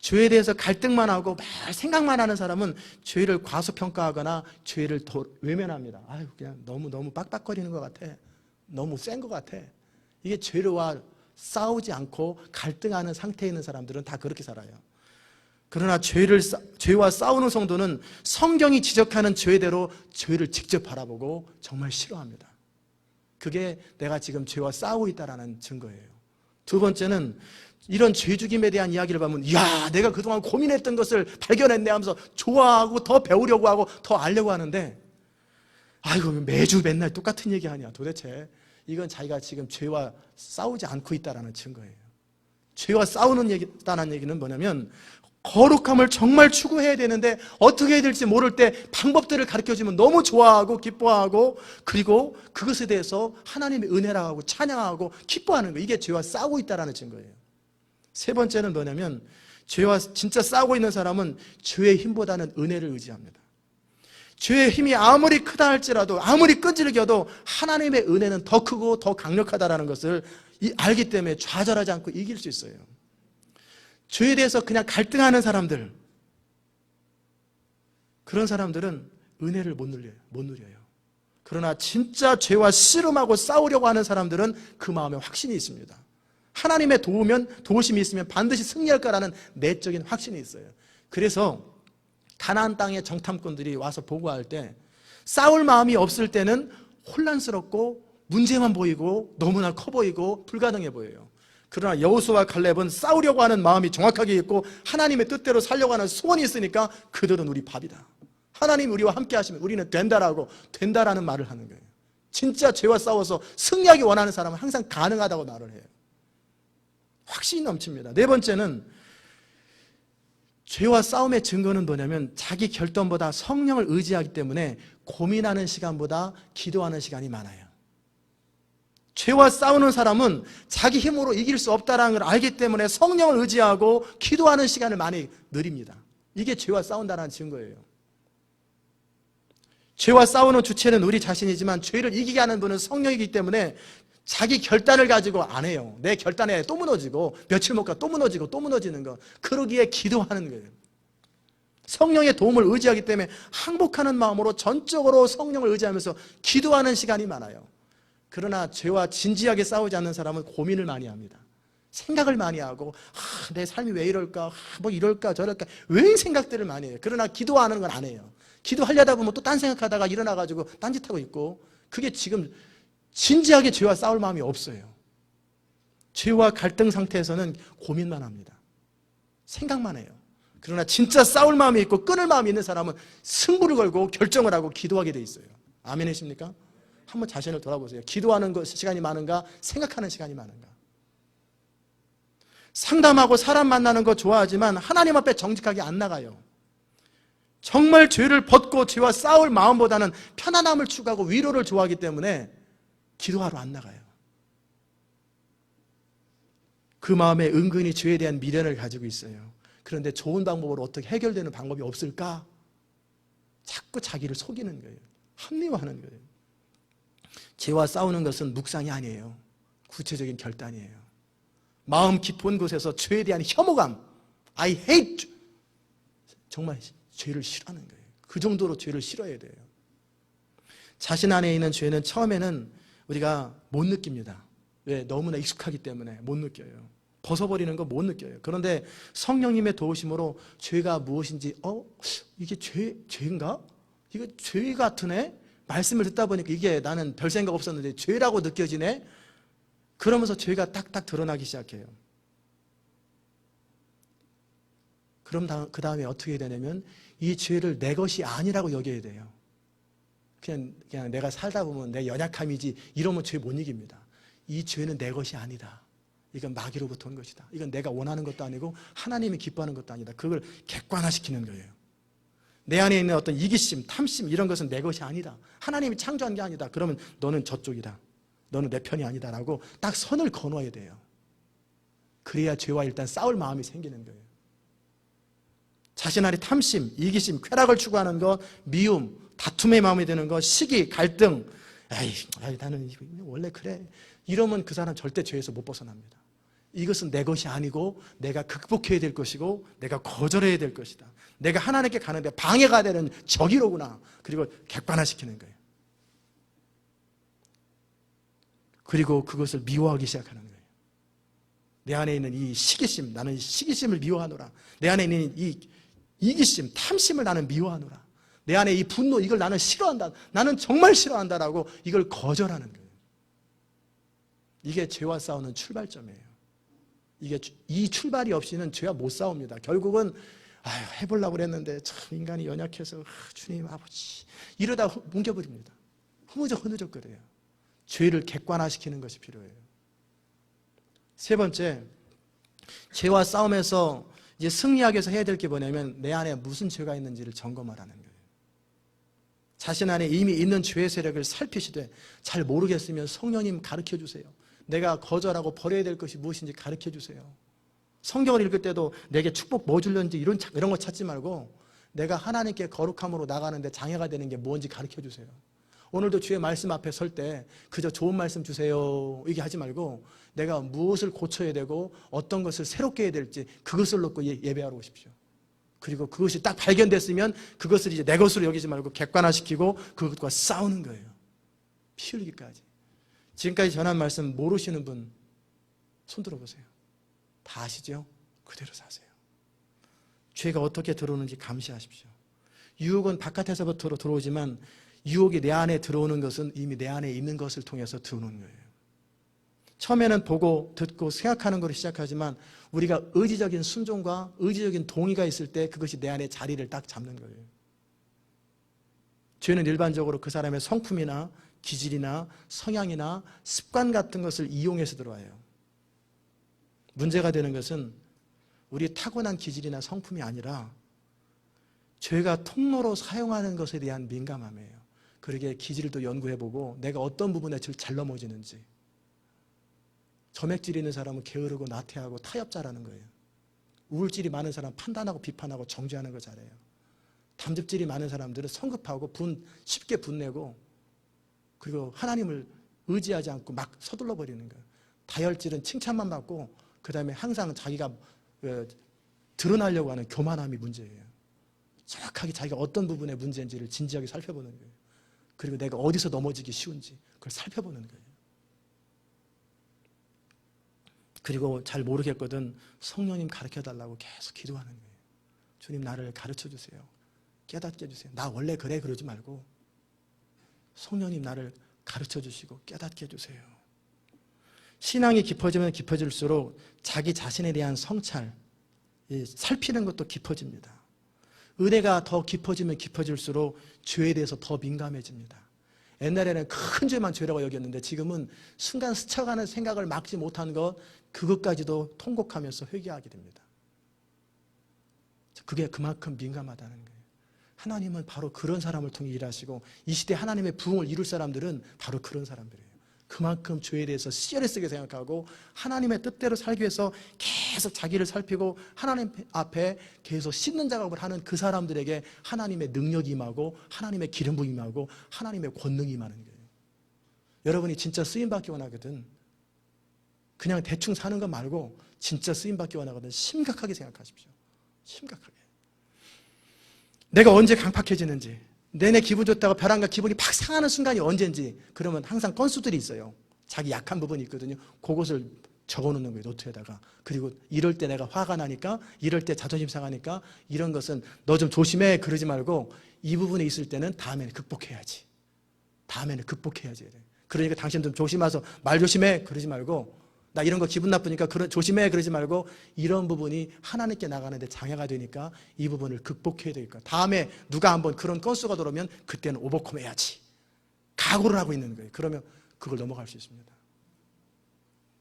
죄에 대해서 갈등만 하고 막 생각만 하는 사람은 죄를 과소평가하거나 죄를 더 외면합니다. 그냥 너무 빡빡거리는 것 같아, 너무 센 것 같아. 이게 죄와 싸우지 않고 갈등하는 상태에 있는 사람들은 다 그렇게 살아요. 그러나 죄와 싸우는 성도는 성경이 지적하는 죄대로 죄를 직접 바라보고 정말 싫어합니다. 그게 내가 지금 죄와 싸우고 있다는 증거예요. 두 번째는 이런 죄 죽임에 대한 이야기를 보면, 내가 그동안 고민했던 것을 발견했네 하면서 좋아하고 더 배우려고 하고 더 알려고 하는데, 매주 맨날 똑같은 얘기하냐. 도대체 이건 자기가 지금 죄와 싸우지 않고 있다는 증거예요. 죄와 싸우는 얘기는 뭐냐면, 거룩함을 정말 추구해야 되는데 어떻게 해야 될지 모를 때 방법들을 가르쳐주면 너무 좋아하고 기뻐하고, 그리고 그것에 대해서 하나님의 은혜라고 하고 찬양하고 기뻐하는 거예요. 이게 죄와 싸우고 있다는 증거예요. 세 번째는 뭐냐면, 죄와 진짜 싸우고 있는 사람은 죄의 힘보다는 은혜를 의지합니다. 죄의 힘이 아무리 크다 할지라도, 아무리 끈질겨도 하나님의 은혜는 더 크고 더 강력하다는 것을 알기 때문에 좌절하지 않고 이길 수 있어요. 죄에 대해서 그냥 갈등하는 사람들, 그런 사람들은 은혜를 못 누려요. 그러나 진짜 죄와 씨름하고 싸우려고 하는 사람들은 그 마음에 확신이 있습니다. 하나님의 도우심이 있으면 반드시 승리할 거라는 내적인 확신이 있어요. 그래서 가나안 땅의 정탐꾼들이 와서 보고할 때 싸울 마음이 없을 때는 혼란스럽고 문제만 보이고 너무나 커 보이고 불가능해 보여요. 그러나 여호수아와 칼렙은 싸우려고 하는 마음이 정확하게 있고 하나님의 뜻대로 살려고 하는 소원이 있으니까 그들은 우리 밥이다, 하나님 우리와 함께 하시면 우리는 된다라는 말을 하는 거예요. 진짜 죄와 싸워서 승리하기 원하는 사람은 항상 가능하다고 말을 해요. 확신이 넘칩니다. 네 번째는, 죄와 싸움의 증거는 뭐냐면 자기 결단보다 성령을 의지하기 때문에 고민하는 시간보다 기도하는 시간이 많아요. 죄와 싸우는 사람은 자기 힘으로 이길 수 없다는 걸 알기 때문에 성령을 의지하고 기도하는 시간을 많이 늘립니다. 이게 죄와 싸운다는 증거예요. 죄와 싸우는 주체는 우리 자신이지만 죄를 이기게 하는 분은 성령이기 때문에 자기 결단을 가지고 안 해요. 내 결단에 또 무너지고 며칠 못 가 또 무너지고 또 무너지는 거. 그러기에 기도하는 거예요. 성령의 도움을 의지하기 때문에 항복하는 마음으로 전적으로 성령을 의지하면서 기도하는 시간이 많아요. 그러나 죄와 진지하게 싸우지 않는 사람은 고민을 많이 합니다. 생각을 많이 하고 내 삶이 왜 이럴까, 뭐 이럴까 저럴까 왜 생각들을 많이 해요. 그러나 기도하는 건 안 해요. 기도하려다 보면 또 딴 생각하다가 일어나가지고 딴짓하고 있고, 그게 지금 진지하게 죄와 싸울 마음이 없어요. 죄와 갈등 상태에서는 고민만 합니다. 생각만 해요. 그러나 진짜 싸울 마음이 있고 끊을 마음이 있는 사람은 승부를 걸고 결정을 하고 기도하게 돼 있어요. 아멘이십니까? 한번 자신을 돌아보세요. 기도하는 시간이 많은가? 생각하는 시간이 많은가? 상담하고 사람 만나는 거 좋아하지만 하나님 앞에 정직하게 안 나가요. 정말 죄를 벗고 죄와 싸울 마음보다는 편안함을 추구하고 위로를 좋아하기 때문에 기도하러 안 나가요. 그 마음에 은근히 죄에 대한 미련을 가지고 있어요. 그런데 좋은 방법으로 어떻게 해결되는 방법이 없을까? 자꾸 자기를 속이는 거예요. 합리화하는 거예요. 죄와 싸우는 것은 묵상이 아니에요. 구체적인 결단이에요. 마음 깊은 곳에서 죄에 대한 혐오감, I hate, 정말 죄를 싫어하는 거예요. 그 정도로 죄를 싫어해야 돼요. 자신 안에 있는 죄는 처음에는 우리가 못 느낍니다. 왜? 너무나 익숙하기 때문에 못 느껴요. 벗어버리는 거 못 느껴요. 그런데 성령님의 도우심으로 죄가 무엇인지, 이게 죄인가? 이거 죄 같으네? 말씀을 듣다 보니까 이게 나는 별 생각 없었는데 죄라고 느껴지네? 그러면서 죄가 딱딱 드러나기 시작해요. 그럼 그 다음에 어떻게 해야 되냐면 이 죄를 내 것이 아니라고 여겨야 돼요. 그냥 내가 살다 보면 내 연약함이지 이러면 죄 못 이깁니다. 이 죄는 내 것이 아니다. 이건 마귀로부터 온 것이다. 이건 내가 원하는 것도 아니고 하나님이 기뻐하는 것도 아니다. 그걸 객관화시키는 거예요. 내 안에 있는 어떤 이기심, 탐심 이런 것은 내 것이 아니다. 하나님이 창조한 게 아니다. 그러면 너는 저쪽이다. 너는 내 편이 아니다라고 딱 선을 거놓아야 돼요. 그래야 죄와 일단 싸울 마음이 생기는 거예요. 자신 안에 탐심, 이기심, 쾌락을 추구하는 것, 미움, 다툼의 마음이 드는 것, 시기, 갈등, 나는 원래 그래. 이러면 그 사람 절대 죄에서 못 벗어납니다. 이것은 내 것이 아니고 내가 극복해야 될 것이고 내가 거절해야 될 것이다. 내가 하나님께 가는데 방해가 되는 적이로구나. 그리고 객관화시키는 거예요. 그리고 그것을 미워하기 시작하는 거예요. 내 안에 있는 이 시기심, 나는 시기심을 미워하노라. 내 안에 있는 이 이기심, 탐심을 나는 미워하노라. 내 안에 이 분노, 이걸 나는 싫어한다. 나는 정말 싫어한다라고 이걸 거절하는 거예요. 이게 죄와 싸우는 출발점이에요. 이 출발이 없이는 죄와 못 싸웁니다. 결국은 해보려고 그랬는데 참 인간이 연약해서 주님 아버지 이러다 뭉겨버립니다. 흐느적거려요. 죄를 객관화시키는 것이 필요해요. 세 번째, 죄와 싸움에서 이제 승리하기 위해서 해야 될 게 뭐냐면 내 안에 무슨 죄가 있는지를 점검하라는 거예요. 자신 안에 이미 있는 죄의 세력을 살피시되 잘 모르겠으면 성령님 가르쳐 주세요. 내가 거절하고 버려야 될 것이 무엇인지 가르쳐 주세요. 성경을 읽을 때도 내게 축복 뭐 줄는지 이런 거 찾지 말고 내가 하나님께 거룩함으로 나가는데 장애가 되는 게 뭔지 가르쳐 주세요. 오늘도 주의 말씀 앞에 설 때 그저 좋은 말씀 주세요 이게 하지 말고 내가 무엇을 고쳐야 되고 어떤 것을 새롭게 해야 될지 그것을 놓고 예배하러 오십시오. 그리고 그것이 딱 발견됐으면 그것을 이제 내 것으로 여기지 말고 객관화시키고 그것과 싸우는 거예요. 피 흘리기까지. 지금까지 전한 말씀 모르시는 분 손 들어보세요. 다 아시죠? 그대로 사세요. 죄가 어떻게 들어오는지 감시하십시오. 유혹은 바깥에서부터 들어오지만 유혹이 내 안에 들어오는 것은 이미 내 안에 있는 것을 통해서 들어오는 거예요. 처음에는 보고 듣고 생각하는 것으로 시작하지만 우리가 의지적인 순종과 의지적인 동의가 있을 때 그것이 내 안에 자리를 딱 잡는 거예요. 죄는 일반적으로 그 사람의 성품이나 기질이나 성향이나 습관 같은 것을 이용해서 들어와요. 문제가 되는 것은 우리 타고난 기질이나 성품이 아니라 죄가 통로로 사용하는 것에 대한 민감함이에요. 그러게 기질을 또 연구해보고 내가 어떤 부분에 잘 넘어지는지. 점액질이 있는 사람은 게으르고 나태하고 타협자라는 거예요. 우울질이 많은 사람은 판단하고 비판하고 정죄하는 거 잘해요. 담즙질이 많은 사람들은 성급하고 쉽게 분내고 그리고 하나님을 의지하지 않고 막 서둘러 버리는 거예요. 다혈질은 칭찬만 받고 그 다음에 항상 자기가 드러나려고 하는 교만함이 문제예요. 정확하게 자기가 어떤 부분의 문제인지를 진지하게 살펴보는 거예요. 그리고 내가 어디서 넘어지기 쉬운지 그걸 살펴보는 거예요. 그리고 잘 모르겠거든 성령님 가르쳐달라고 계속 기도하는 거예요. 주님 나를 가르쳐 주세요. 깨닫게 해주세요. 나 원래 그래 그러지 말고 성령님 나를 가르쳐 주시고 깨닫게 해주세요. 신앙이 깊어지면 깊어질수록 자기 자신에 대한 성찰, 살피는 것도 깊어집니다. 은혜가 더 깊어지면 깊어질수록 죄에 대해서 더 민감해집니다. 옛날에는 큰 죄만 죄라고 여겼는데 지금은 순간 스쳐가는 생각을 막지 못한 것, 그것까지도 통곡하면서 회개하게 됩니다. 그게 그만큼 민감하다는 거예요. 하나님은 바로 그런 사람을 통해 일하시고 이 시대 하나님의 부흥을 이룰 사람들은 바로 그런 사람들이에요. 그만큼 죄에 대해서 시리어스하게 생각하고 하나님의 뜻대로 살기 위해서 계속 자기를 살피고 하나님 앞에 계속 씻는 작업을 하는 그 사람들에게 하나님의 능력이 임하고 하나님의 기름 부음이 임하고 하나님의 권능이 임하는 거예요. 여러분이 진짜 쓰임받기 원하거든, 그냥 대충 사는 것 말고 진짜 쓰임받기 원하거든, 심각하게 생각하십시오. 심각하게. 내가 언제 강팍해지는지, 내내 기분 좋다고 벼랑과 기분이 팍 상하는 순간이 언제인지, 그러면 항상 건수들이 있어요. 자기 약한 부분이 있거든요. 그것을 적어놓는 거예요, 노트에다가. 그리고 이럴 때 내가 화가 나니까, 이럴 때 자존심 상하니까, 이런 것은 너 좀 조심해 그러지 말고 이 부분에 있을 때는 다음에는 극복해야지. 다음에는 극복해야지. 그러니까 당신 좀 조심해서 말 조심해 그러지 말고, 나 이런 거 기분 나쁘니까 조심해 그러지 말고, 이런 부분이 하나님께 나가는데 장애가 되니까 이 부분을 극복해야 되니까 다음에 누가 한번 그런 건수가 들어오면 그때는 오버컴 해야지, 각오를 하고 있는 거예요. 그러면 그걸 넘어갈 수 있습니다.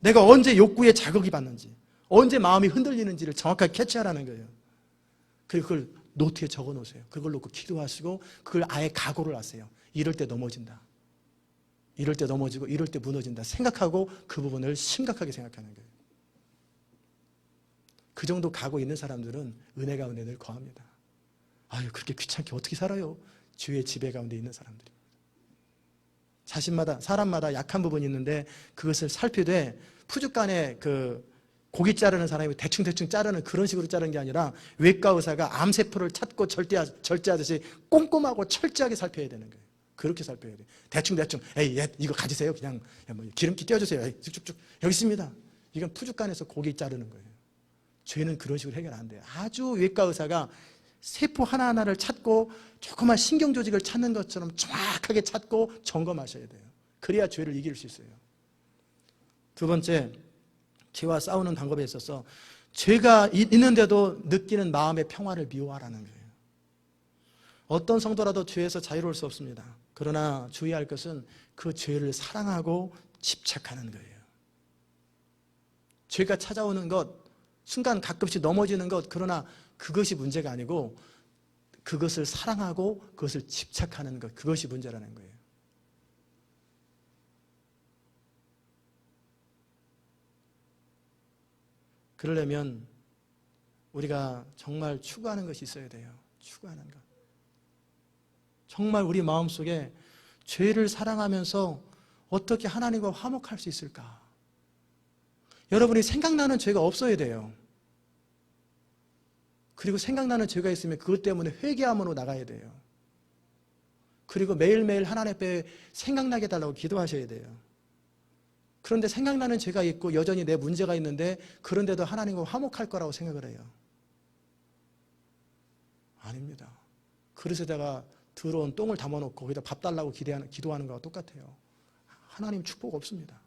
내가 언제 욕구에 자극이 받는지, 언제 마음이 흔들리는지를 정확하게 캐치하라는 거예요. 그리고 그걸 노트에 적어 놓으세요. 그걸 놓고 기도하시고 그걸 아예 각오를 하세요. 이럴 때 넘어진다, 이럴 때 넘어지고 이럴 때 무너진다 생각하고 그 부분을 심각하게 생각하는 거예요. 그 정도 각오 있는 사람들은 은혜가 늘 거합니다. 아유, 그렇게 귀찮게 어떻게 살아요? 주의 지배 가운데 있는 사람들이. 자신마다, 사람마다 약한 부분이 있는데 그것을 살피되 푸죽간에 그 고기 자르는 사람이 대충 자르는 그런 식으로 자르는 게 아니라 외과 의사가 암세포를 찾고 절제하듯이 꼼꼼하고 철저하게 살펴야 되는 거예요. 그렇게 살펴야 돼요. 대충 에이 이거 가지세요. 그냥 뭐 기름기 띄워주세요. 에이, 쭉쭉쭉 여기 있습니다. 이건 푸죽간에서 고기 자르는 거예요. 죄는 그런 식으로 해결 안 돼요. 아주 외과 의사가 세포 하나하나를 찾고 조그만 신경조직을 찾는 것처럼 정확하게 찾고 점검하셔야 돼요. 그래야 죄를 이길 수 있어요. 두 번째, 죄와 싸우는 방법에 있어서 죄가 있는데도 느끼는 마음의 평화를 미워하라는 거예요. 어떤 성도라도 죄에서 자유로울 수 없습니다. 그러나 주의할 것은 그 죄를 사랑하고 집착하는 거예요. 죄가 찾아오는 것, 순간 가끔씩 넘어지는 것, 그러나 그것이 문제가 아니고 그것을 사랑하고 그것을 집착하는 것, 그것이 문제라는 거예요. 그러려면 우리가 정말 추구하는 것이 있어야 돼요. 추구하는 것. 정말 우리 마음속에 죄를 사랑하면서 어떻게 하나님과 화목할 수 있을까? 여러분이 생각나는 죄가 없어야 돼요. 그리고 생각나는 죄가 있으면 그것 때문에 회개함으로 나가야 돼요. 그리고 매일매일 하나님 앞에 생각나게 해달라고 기도하셔야 돼요. 그런데 생각나는 죄가 있고 여전히 내 문제가 있는데 그런데도 하나님과 화목할 거라고 생각을 해요. 아닙니다. 그릇에다가 더러운 똥을 담아놓고 거기다 밥 달라고 기도하는 거와 똑같아요. 하나님 축복 없습니다.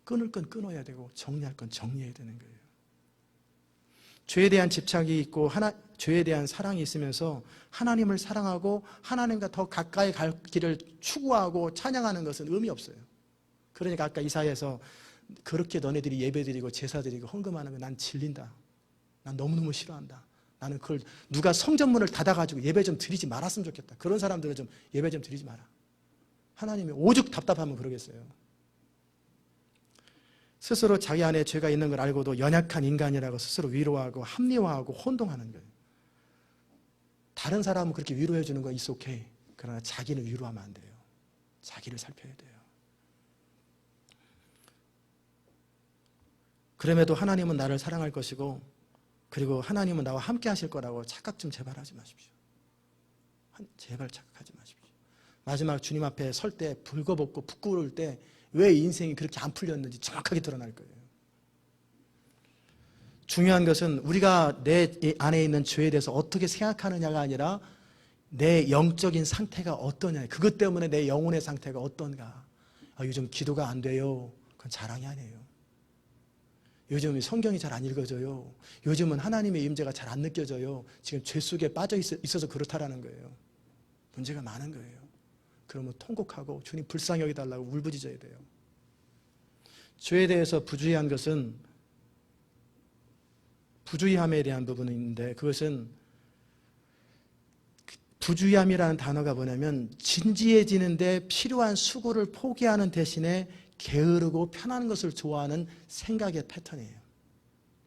끊을 건 끊어야 되고 정리할 건 정리해야 되는 거예요. 죄에 대한 집착이 있고 죄에 대한 사랑이 있으면서 하나님을 사랑하고 하나님과 더 가까이 갈 길을 추구하고 찬양하는 것은 의미 없어요. 그러니까 아까 이사야에서 그렇게 너네들이 예배드리고 제사드리고 헌금하는 거 난 질린다, 난 너무너무 싫어한다, 나는 그걸 누가 성전문을 닫아가지고 예배 좀 드리지 말았으면 좋겠다, 그런 사람들은 좀 예배 좀 드리지 마라. 하나님이 오죽 답답하면 그러겠어요. 스스로 자기 안에 죄가 있는 걸 알고도 연약한 인간이라고 스스로 위로하고 합리화하고 혼동하는 거예요. 다른 사람은 그렇게 위로해 주는 거 it's okay. 그러나 자기는 위로하면 안 돼요. 자기를 살펴야 돼요. 그럼에도 하나님은 나를 사랑할 것이고 그리고 하나님은 나와 함께 하실 거라고 착각 좀 제발 하지 마십시오. 제발 착각하지 마십시오. 마지막 주님 앞에 설 때 불거벗고 부끄러울 때 왜 인생이 그렇게 안 풀렸는지 정확하게 드러날 거예요. 중요한 것은 우리가 내 안에 있는 죄에 대해서 어떻게 생각하느냐가 아니라 내 영적인 상태가 어떠냐, 그것 때문에 내 영혼의 상태가 어떤가. 요즘 기도가 안 돼요. 그건 자랑이 아니에요. 요즘 성경이 잘 안 읽어져요. 요즘은 하나님의 임재가 잘 안 느껴져요. 지금 죄 속에 빠져 있어서 그렇다라는 거예요. 문제가 많은 거예요. 그러면 통곡하고 주님 불쌍히 여기달라고 울부짖어야 돼요. 죄에 대해서 부주의한 것은, 부주의함에 대한 부분이 있는데, 그것은 부주의함이라는 단어가 뭐냐면 진지해지는데 필요한 수고를 포기하는 대신에 게으르고 편한 것을 좋아하는 생각의 패턴이에요.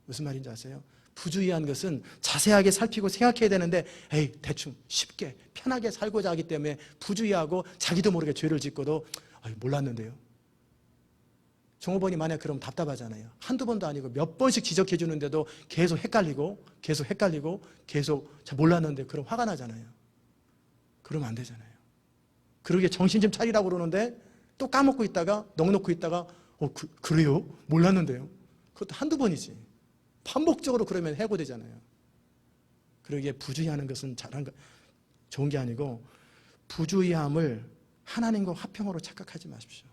무슨 말인지 아세요? 부주의한 것은 자세하게 살피고 생각해야 되는데 에이 대충 쉽게 편하게 살고자 하기 때문에 부주의하고 자기도 모르게 죄를 짓고도 몰랐는데요. 종업원이 만약 그러면 답답하잖아요. 한두 번도 아니고 몇 번씩 지적해 주는데도 계속 헷갈리고 잘 몰랐는데 그럼 화가 나잖아요. 그러면 안 되잖아요. 그러게 정신 좀 차리라고 그러는데 또 까먹고 있다가 넋놓고 있다가 그래요? 몰랐는데요. 그것도 한두 번이지. 반복적으로 그러면 해고되잖아요. 그러기에 부주의하는 것은 좋은 게 아니고, 부주의함을 하나님과 화평으로 착각하지 마십시오.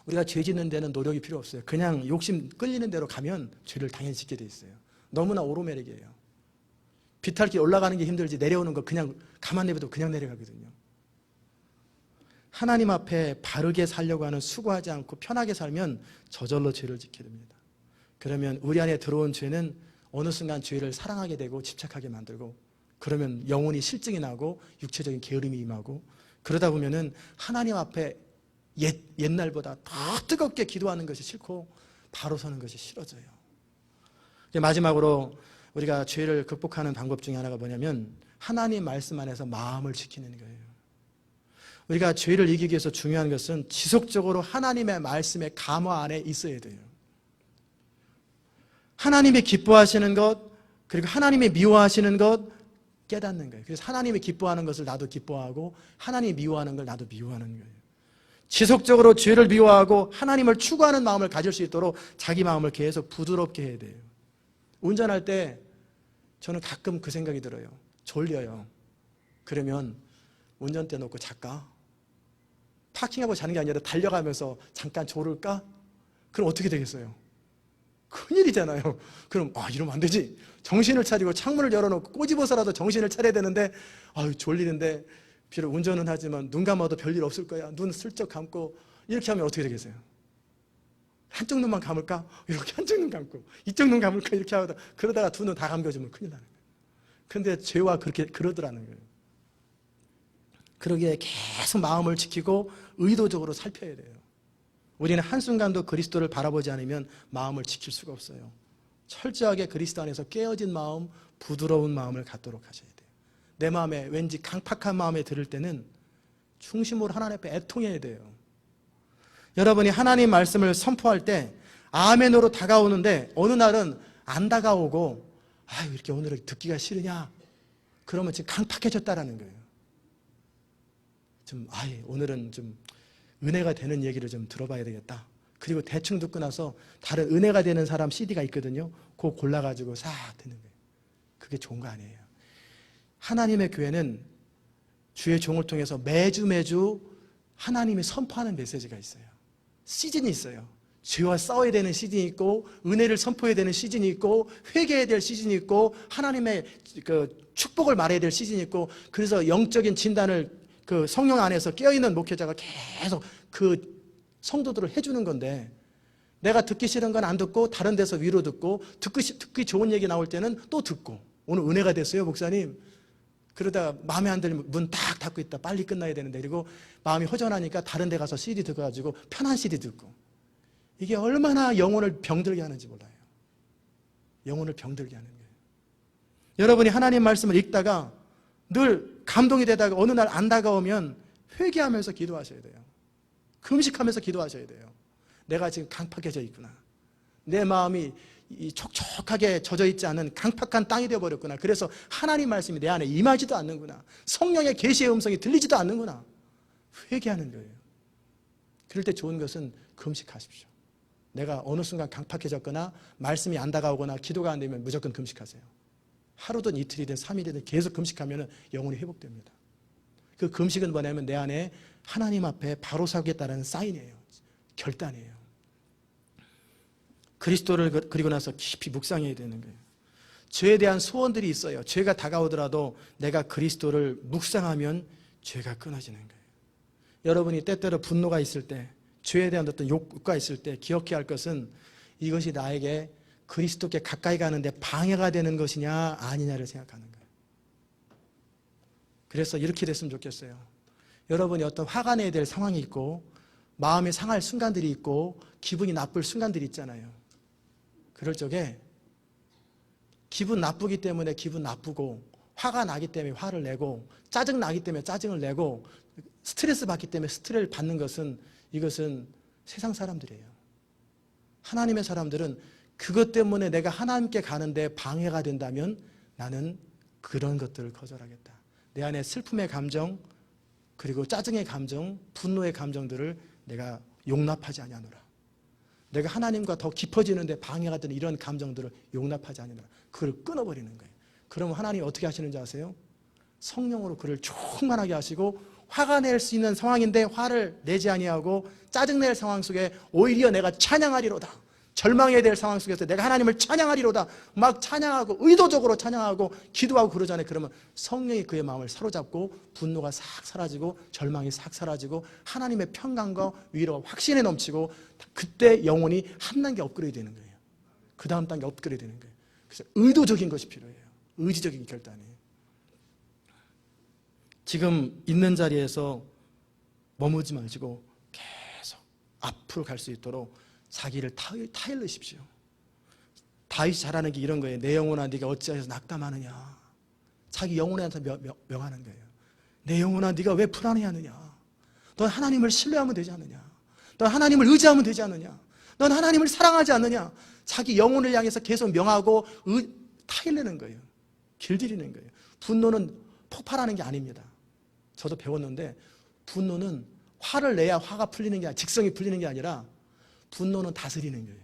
우리가 죄 짓는 데는 노력이 필요 없어요. 그냥 욕심 끌리는 대로 가면 죄를 당연히 짓게 돼 있어요. 너무나 오르메릭이에요. 비탈길 올라가는 게 힘들지 내려오는 거 그냥 가만 내버려도 그냥 내려가거든요. 하나님 앞에 바르게 살려고 하는, 수고하지 않고 편하게 살면 저절로 죄를 짓게 됩니다. 그러면 우리 안에 들어온 죄는 어느 순간 죄를 사랑하게 되고 집착하게 만들고, 그러면 영혼이 실증이 나고 육체적인 게으름이 임하고, 그러다 보면은 하나님 앞에 옛날보다 더 뜨겁게 기도하는 것이 싫고 바로 서는 것이 싫어져요. 마지막으로 우리가 죄를 극복하는 방법 중에 하나가 뭐냐면 하나님 말씀 안에서 마음을 지키는 거예요. 우리가 죄를 이기기 위해서 중요한 것은 지속적으로 하나님의 말씀의 감화 안에 있어야 돼요. 하나님이 기뻐하시는 것, 그리고 하나님이 미워하시는 것 깨닫는 거예요. 그래서 하나님이 기뻐하는 것을 나도 기뻐하고 하나님이 미워하는 걸 나도 미워하는 거예요. 지속적으로 죄를 미워하고 하나님을 추구하는 마음을 가질 수 있도록 자기 마음을 계속 부드럽게 해야 돼요. 운전할 때 저는 가끔 그 생각이 들어요. 졸려요. 그러면 운전대 놓고 잘까? 파킹하고 자는 게 아니라 달려가면서 잠깐 졸을까? 그럼 어떻게 되겠어요? 큰일이잖아요. 그럼 이러면 안 되지. 정신을 차리고 창문을 열어놓고 꼬집어서라도 정신을 차려야 되는데 졸리는데, 비록 운전은 하지만 눈 감아도 별일 없을 거야. 눈 슬쩍 감고 이렇게 하면 어떻게 되겠어요? 한쪽 눈만 감을까? 이렇게 한쪽 눈 감고 이쪽 눈 감을까? 이렇게 하다 그러다가 두 눈 다 감겨주면 큰일 나는 거예요. 그런데 죄와 그러더라는 거예요. 그러기에 계속 마음을 지키고 의도적으로 살펴야 돼요. 우리는 한순간도 그리스도를 바라보지 않으면 마음을 지킬 수가 없어요. 철저하게 그리스도 안에서 깨어진 마음, 부드러운 마음을 갖도록 하셔야 돼요. 내 마음에 왠지 강팍한 마음에 들을 때는 중심으로 하나님 앞에 애통해야 돼요. 여러분이 하나님 말씀을 선포할 때 아멘으로 다가오는데 어느 날은 안 다가오고 이렇게 오늘은 듣기가 싫으냐? 그러면 지금 강팍해졌다라는 거예요. 오늘은 좀 은혜가 되는 얘기를 좀 들어봐야 되겠다. 그리고 대충 듣고 나서 다른 은혜가 되는 사람 CD가 있거든요. 그거 골라가지고 싹 듣는 거예요. 그게 좋은 거 아니에요. 하나님의 교회는 주의 종을 통해서 매주 하나님이 선포하는 메시지가 있어요. 시즌이 있어요. 죄와 싸워야 되는 시즌이 있고, 은혜를 선포해야 되는 시즌이 있고, 회개해야 될 시즌이 있고, 하나님의 축복을 말해야 될 시즌이 있고, 그래서 영적인 진단을 성령 안에서 깨어있는 목회자가 계속 그 성도들을 해주는 건데, 내가 듣기 싫은 건 안 듣고 다른 데서 위로 듣고, 듣기 좋은 얘기 나올 때는 또 듣고, 오늘 은혜가 됐어요 목사님. 그러다가 마음에 안 들면 문 딱 닫고 있다. 빨리 끝나야 되는데. 그리고 마음이 허전하니까 다른 데 가서 CD 듣어가지고 편한 CD 듣고. 이게 얼마나 영혼을 병들게 하는지 몰라요. 영혼을 병들게 하는 거예요. 여러분이 하나님 말씀을 읽다가 늘 감동이 되다가 어느 날 안 다가오면 회개하면서 기도하셔야 돼요. 금식하면서 기도하셔야 돼요. 내가 지금 강팍해져 있구나. 내 마음이 촉촉하게 젖어 있지 않은 강팍한 땅이 되어버렸구나. 그래서 하나님 말씀이 내 안에 임하지도 않는구나. 성령의 계시의 음성이 들리지도 않는구나. 회개하는 거예요. 그럴 때 좋은 것은 금식하십시오. 내가 어느 순간 강팍해졌거나 말씀이 안 다가오거나 기도가 안 되면 무조건 금식하세요. 하루든 이틀이든 3일이든 계속 금식하면 영혼이 회복됩니다. 그 금식은 뭐냐면 내 안에 하나님 앞에 바로 서겠다는 사인이에요. 결단이에요. 그리스도를 그리고 나서 깊이 묵상해야 되는 거예요. 죄에 대한 소원들이 있어요. 죄가 다가오더라도 내가 그리스도를 묵상하면 죄가 끊어지는 거예요. 여러분이 때때로 분노가 있을 때, 죄에 대한 어떤 욕구가 있을 때 기억해야 할 것은 이것이 나에게 그리스도께 가까이 가는데 방해가 되는 것이냐 아니냐를 생각하는 거예요. 그래서 이렇게 됐으면 좋겠어요. 여러분이 어떤 화가 내야 될 상황이 있고 마음이 상할 순간들이 있고 기분이 나쁠 순간들이 있잖아요. 그럴 적에 기분 나쁘기 때문에 기분 나쁘고 화가 나기 때문에 화를 내고 짜증 나기 때문에 짜증을 내고 스트레스 받기 때문에 스트레스를 받는 것은 이것은 세상 사람들이에요. 하나님의 사람들은 그것 때문에 내가 하나님께 가는데 방해가 된다면 나는 그런 것들을 거절하겠다. 내 안에 슬픔의 감정 그리고 짜증의 감정, 분노의 감정들을 내가 용납하지 아니하노라. 내가 하나님과 더 깊어지는데 방해가 되는 이런 감정들을 용납하지 아니하노라. 그걸 끊어버리는 거예요. 그러면 하나님이 어떻게 하시는지 아세요? 성령으로 그를 충만하게 하시고 화가 낼 수 있는 상황인데 화를 내지 아니하고 짜증낼 상황 속에 오히려 내가 찬양하리로다. 절망해야 될 상황 속에서 내가 하나님을 찬양하리로다. 막 찬양하고 의도적으로 찬양하고 기도하고 그러잖아요. 그러면 성령이 그의 마음을 사로잡고 분노가 싹 사라지고 절망이 싹 사라지고 하나님의 평강과 위로가 확신에 넘치고 그때 영혼이 한 단계 업그레이드 되는 거예요. 그 다음 단계 업그레이드 되는 거예요. 그래서 의도적인 것이 필요해요. 의지적인 결단이에요. 지금 있는 자리에서 머무지 마시고 계속 앞으로 갈 수 있도록 자기를 타일르십시오. 다윗이 잘하는 게 이런 거예요. 내 영혼아 네가 어찌하여서 낙담하느냐. 자기 영혼한테 명하는 거예요. 내 영혼아 네가 왜 불안해하느냐. 넌 하나님을 신뢰하면 되지 않느냐. 넌 하나님을 의지하면 되지 않느냐. 넌 하나님을 사랑하지 않느냐. 자기 영혼을 향해서 계속 명하고 타일르는 거예요. 길들이는 거예요. 분노는 폭발하는 게 아닙니다. 저도 배웠는데 분노는 화를 내야 화가 풀리는 게 아니라 직성이 풀리는 게 아니라 분노는 다스리는 거예요.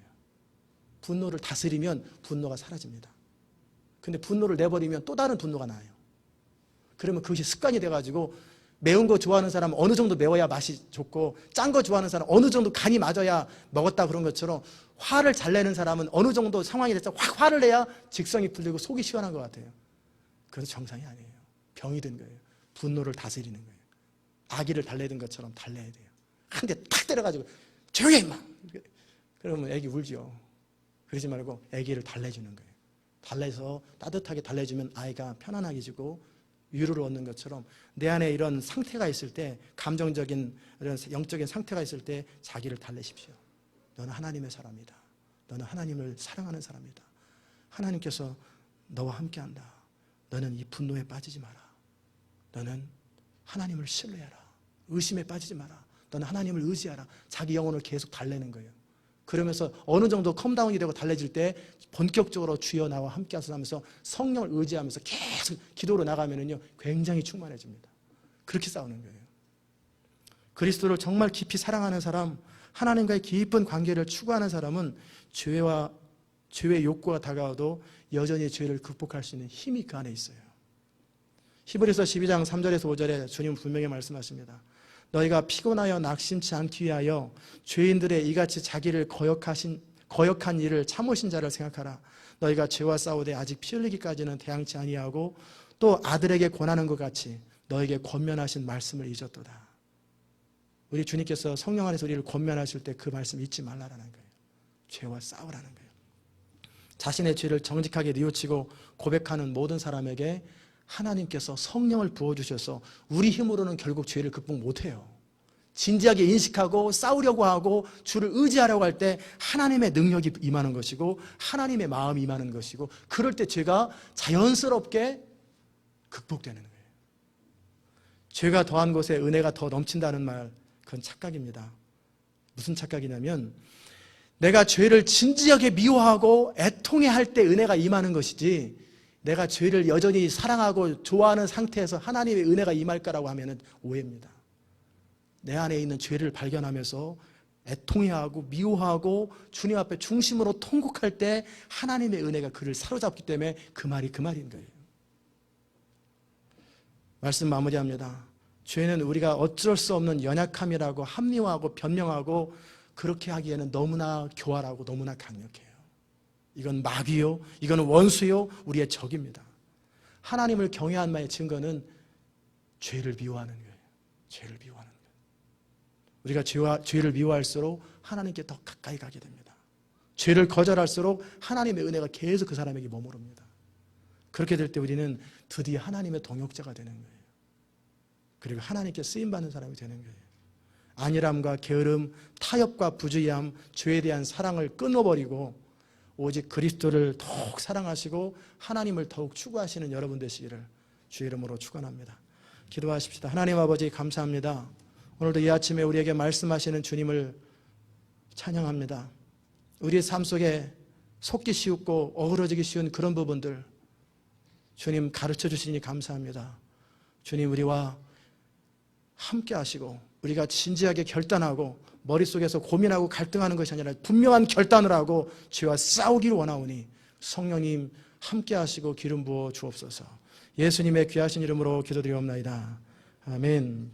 분노를 다스리면 분노가 사라집니다. 근데 분노를 내버리면 또 다른 분노가 나요. 그러면 그것이 습관이 돼가지고 매운 거 좋아하는 사람은 어느 정도 매워야 맛이 좋고 짠 거 좋아하는 사람은 어느 정도 간이 맞아야 먹었다 그런 것처럼 화를 잘 내는 사람은 어느 정도 상황이 돼서 확 화를 내야 직성이 풀리고 속이 시원한 것 같아요. 그래서 정상이 아니에요. 병이 든 거예요. 분노를 다스리는 거예요. 아기를 달래던 것처럼 달래야 돼요. 한 대 탁 때려가지고 조용히 해 임마. 그러면 애기 울죠. 그러지 말고 애기를 달래주는 거예요. 달래서 따뜻하게 달래주면 아이가 편안해지고 위로를 얻는 것처럼 내 안에 이런 상태가 있을 때 감정적인 이런 영적인 상태가 있을 때 자기를 달래십시오. 너는 하나님의 사람이다. 너는 하나님을 사랑하는 사람이다. 하나님께서 너와 함께한다. 너는 이 분노에 빠지지 마라. 너는 하나님을 신뢰하라. 의심에 빠지지 마라. 너는 하나님을 의지하라. 자기 영혼을 계속 달래는 거예요. 그러면서 어느 정도 컴다운이 되고 달래질 때 본격적으로 주여 나와 함께 하면서 성령을 의지하면서 계속 기도로 나가면은요 굉장히 충만해집니다. 그렇게 싸우는 거예요. 그리스도를 정말 깊이 사랑하는 사람, 하나님과의 깊은 관계를 추구하는 사람은 죄의 욕구가 다가와도 여전히 죄를 극복할 수 있는 힘이 그 안에 있어요. 히브리서 12장 3절에서 5절에 주님 분명히 말씀하십니다. 너희가 피곤하여 낙심치 않기 위하여 죄인들의 이같이 자기를 거역한 일을 참으신 자를 생각하라. 너희가 죄와 싸우되 아직 피 흘리기까지는 대항치 아니하고 또 아들에게 권하는 것 같이 너에게 권면하신 말씀을 잊었도다. 우리 주님께서 성령 안에서 우리를 권면하실 때 그 말씀 잊지 말라라는 거예요. 죄와 싸우라는 거예요. 자신의 죄를 정직하게 뉘우치고 고백하는 모든 사람에게 하나님께서 성령을 부어주셔서 우리 힘으로는 결국 죄를 극복 못해요. 진지하게 인식하고 싸우려고 하고 주를 의지하려고 할 때 하나님의 능력이 임하는 것이고 하나님의 마음이 임하는 것이고 그럴 때 죄가 자연스럽게 극복되는 거예요. 죄가 더한 곳에 은혜가 더 넘친다는 말, 그건 착각입니다. 무슨 착각이냐면 내가 죄를 진지하게 미워하고 애통해할 때 은혜가 임하는 것이지 내가 죄를 여전히 사랑하고 좋아하는 상태에서 하나님의 은혜가 임할 거라고 하면 오해입니다. 내 안에 있는 죄를 발견하면서 애통해하고 미워하고 주님 앞에 중심으로 통곡할 때 하나님의 은혜가 그를 사로잡기 때문에 그 말이 그 말인 거예요. 말씀 마무리합니다. 죄는 우리가 어쩔 수 없는 연약함이라고 합리화하고 변명하고 그렇게 하기에는 너무나 교활하고 너무나 강력해요. 이건 마귀요, 이건 원수요, 우리의 적입니다. 하나님을 경외한 바의 증거는 죄를 미워하는 거예요. 죄를 미워하는 거예요. 우리가 죄를 미워할수록 하나님께 더 가까이 가게 됩니다. 죄를 거절할수록 하나님의 은혜가 계속 그 사람에게 머무릅니다. 그렇게 될 때 우리는 드디어 하나님의 동역자가 되는 거예요. 그리고 하나님께 쓰임받는 사람이 되는 거예요. 안일함과 게으름, 타협과 부주의함, 죄에 대한 사랑을 끊어버리고 오직 그리스도를 더욱 사랑하시고 하나님을 더욱 추구하시는 여러분 되시기를 주의 이름으로 축원합니다. 기도하십시다. 하나님 아버지 감사합니다. 오늘도 이 아침에 우리에게 말씀하시는 주님을 찬양합니다. 우리의 삶 속에 속기 쉬웠고 어그러지기 쉬운 그런 부분들 주님 가르쳐 주시니 감사합니다. 주님 우리와 함께 하시고 우리가 진지하게 결단하고 머릿속에서 고민하고 갈등하는 것이 아니라 분명한 결단을 하고 죄와 싸우기를 원하오니 성령님 함께 하시고 기름 부어 주옵소서. 예수님의 귀하신 이름으로 기도드리옵나이다. 아멘.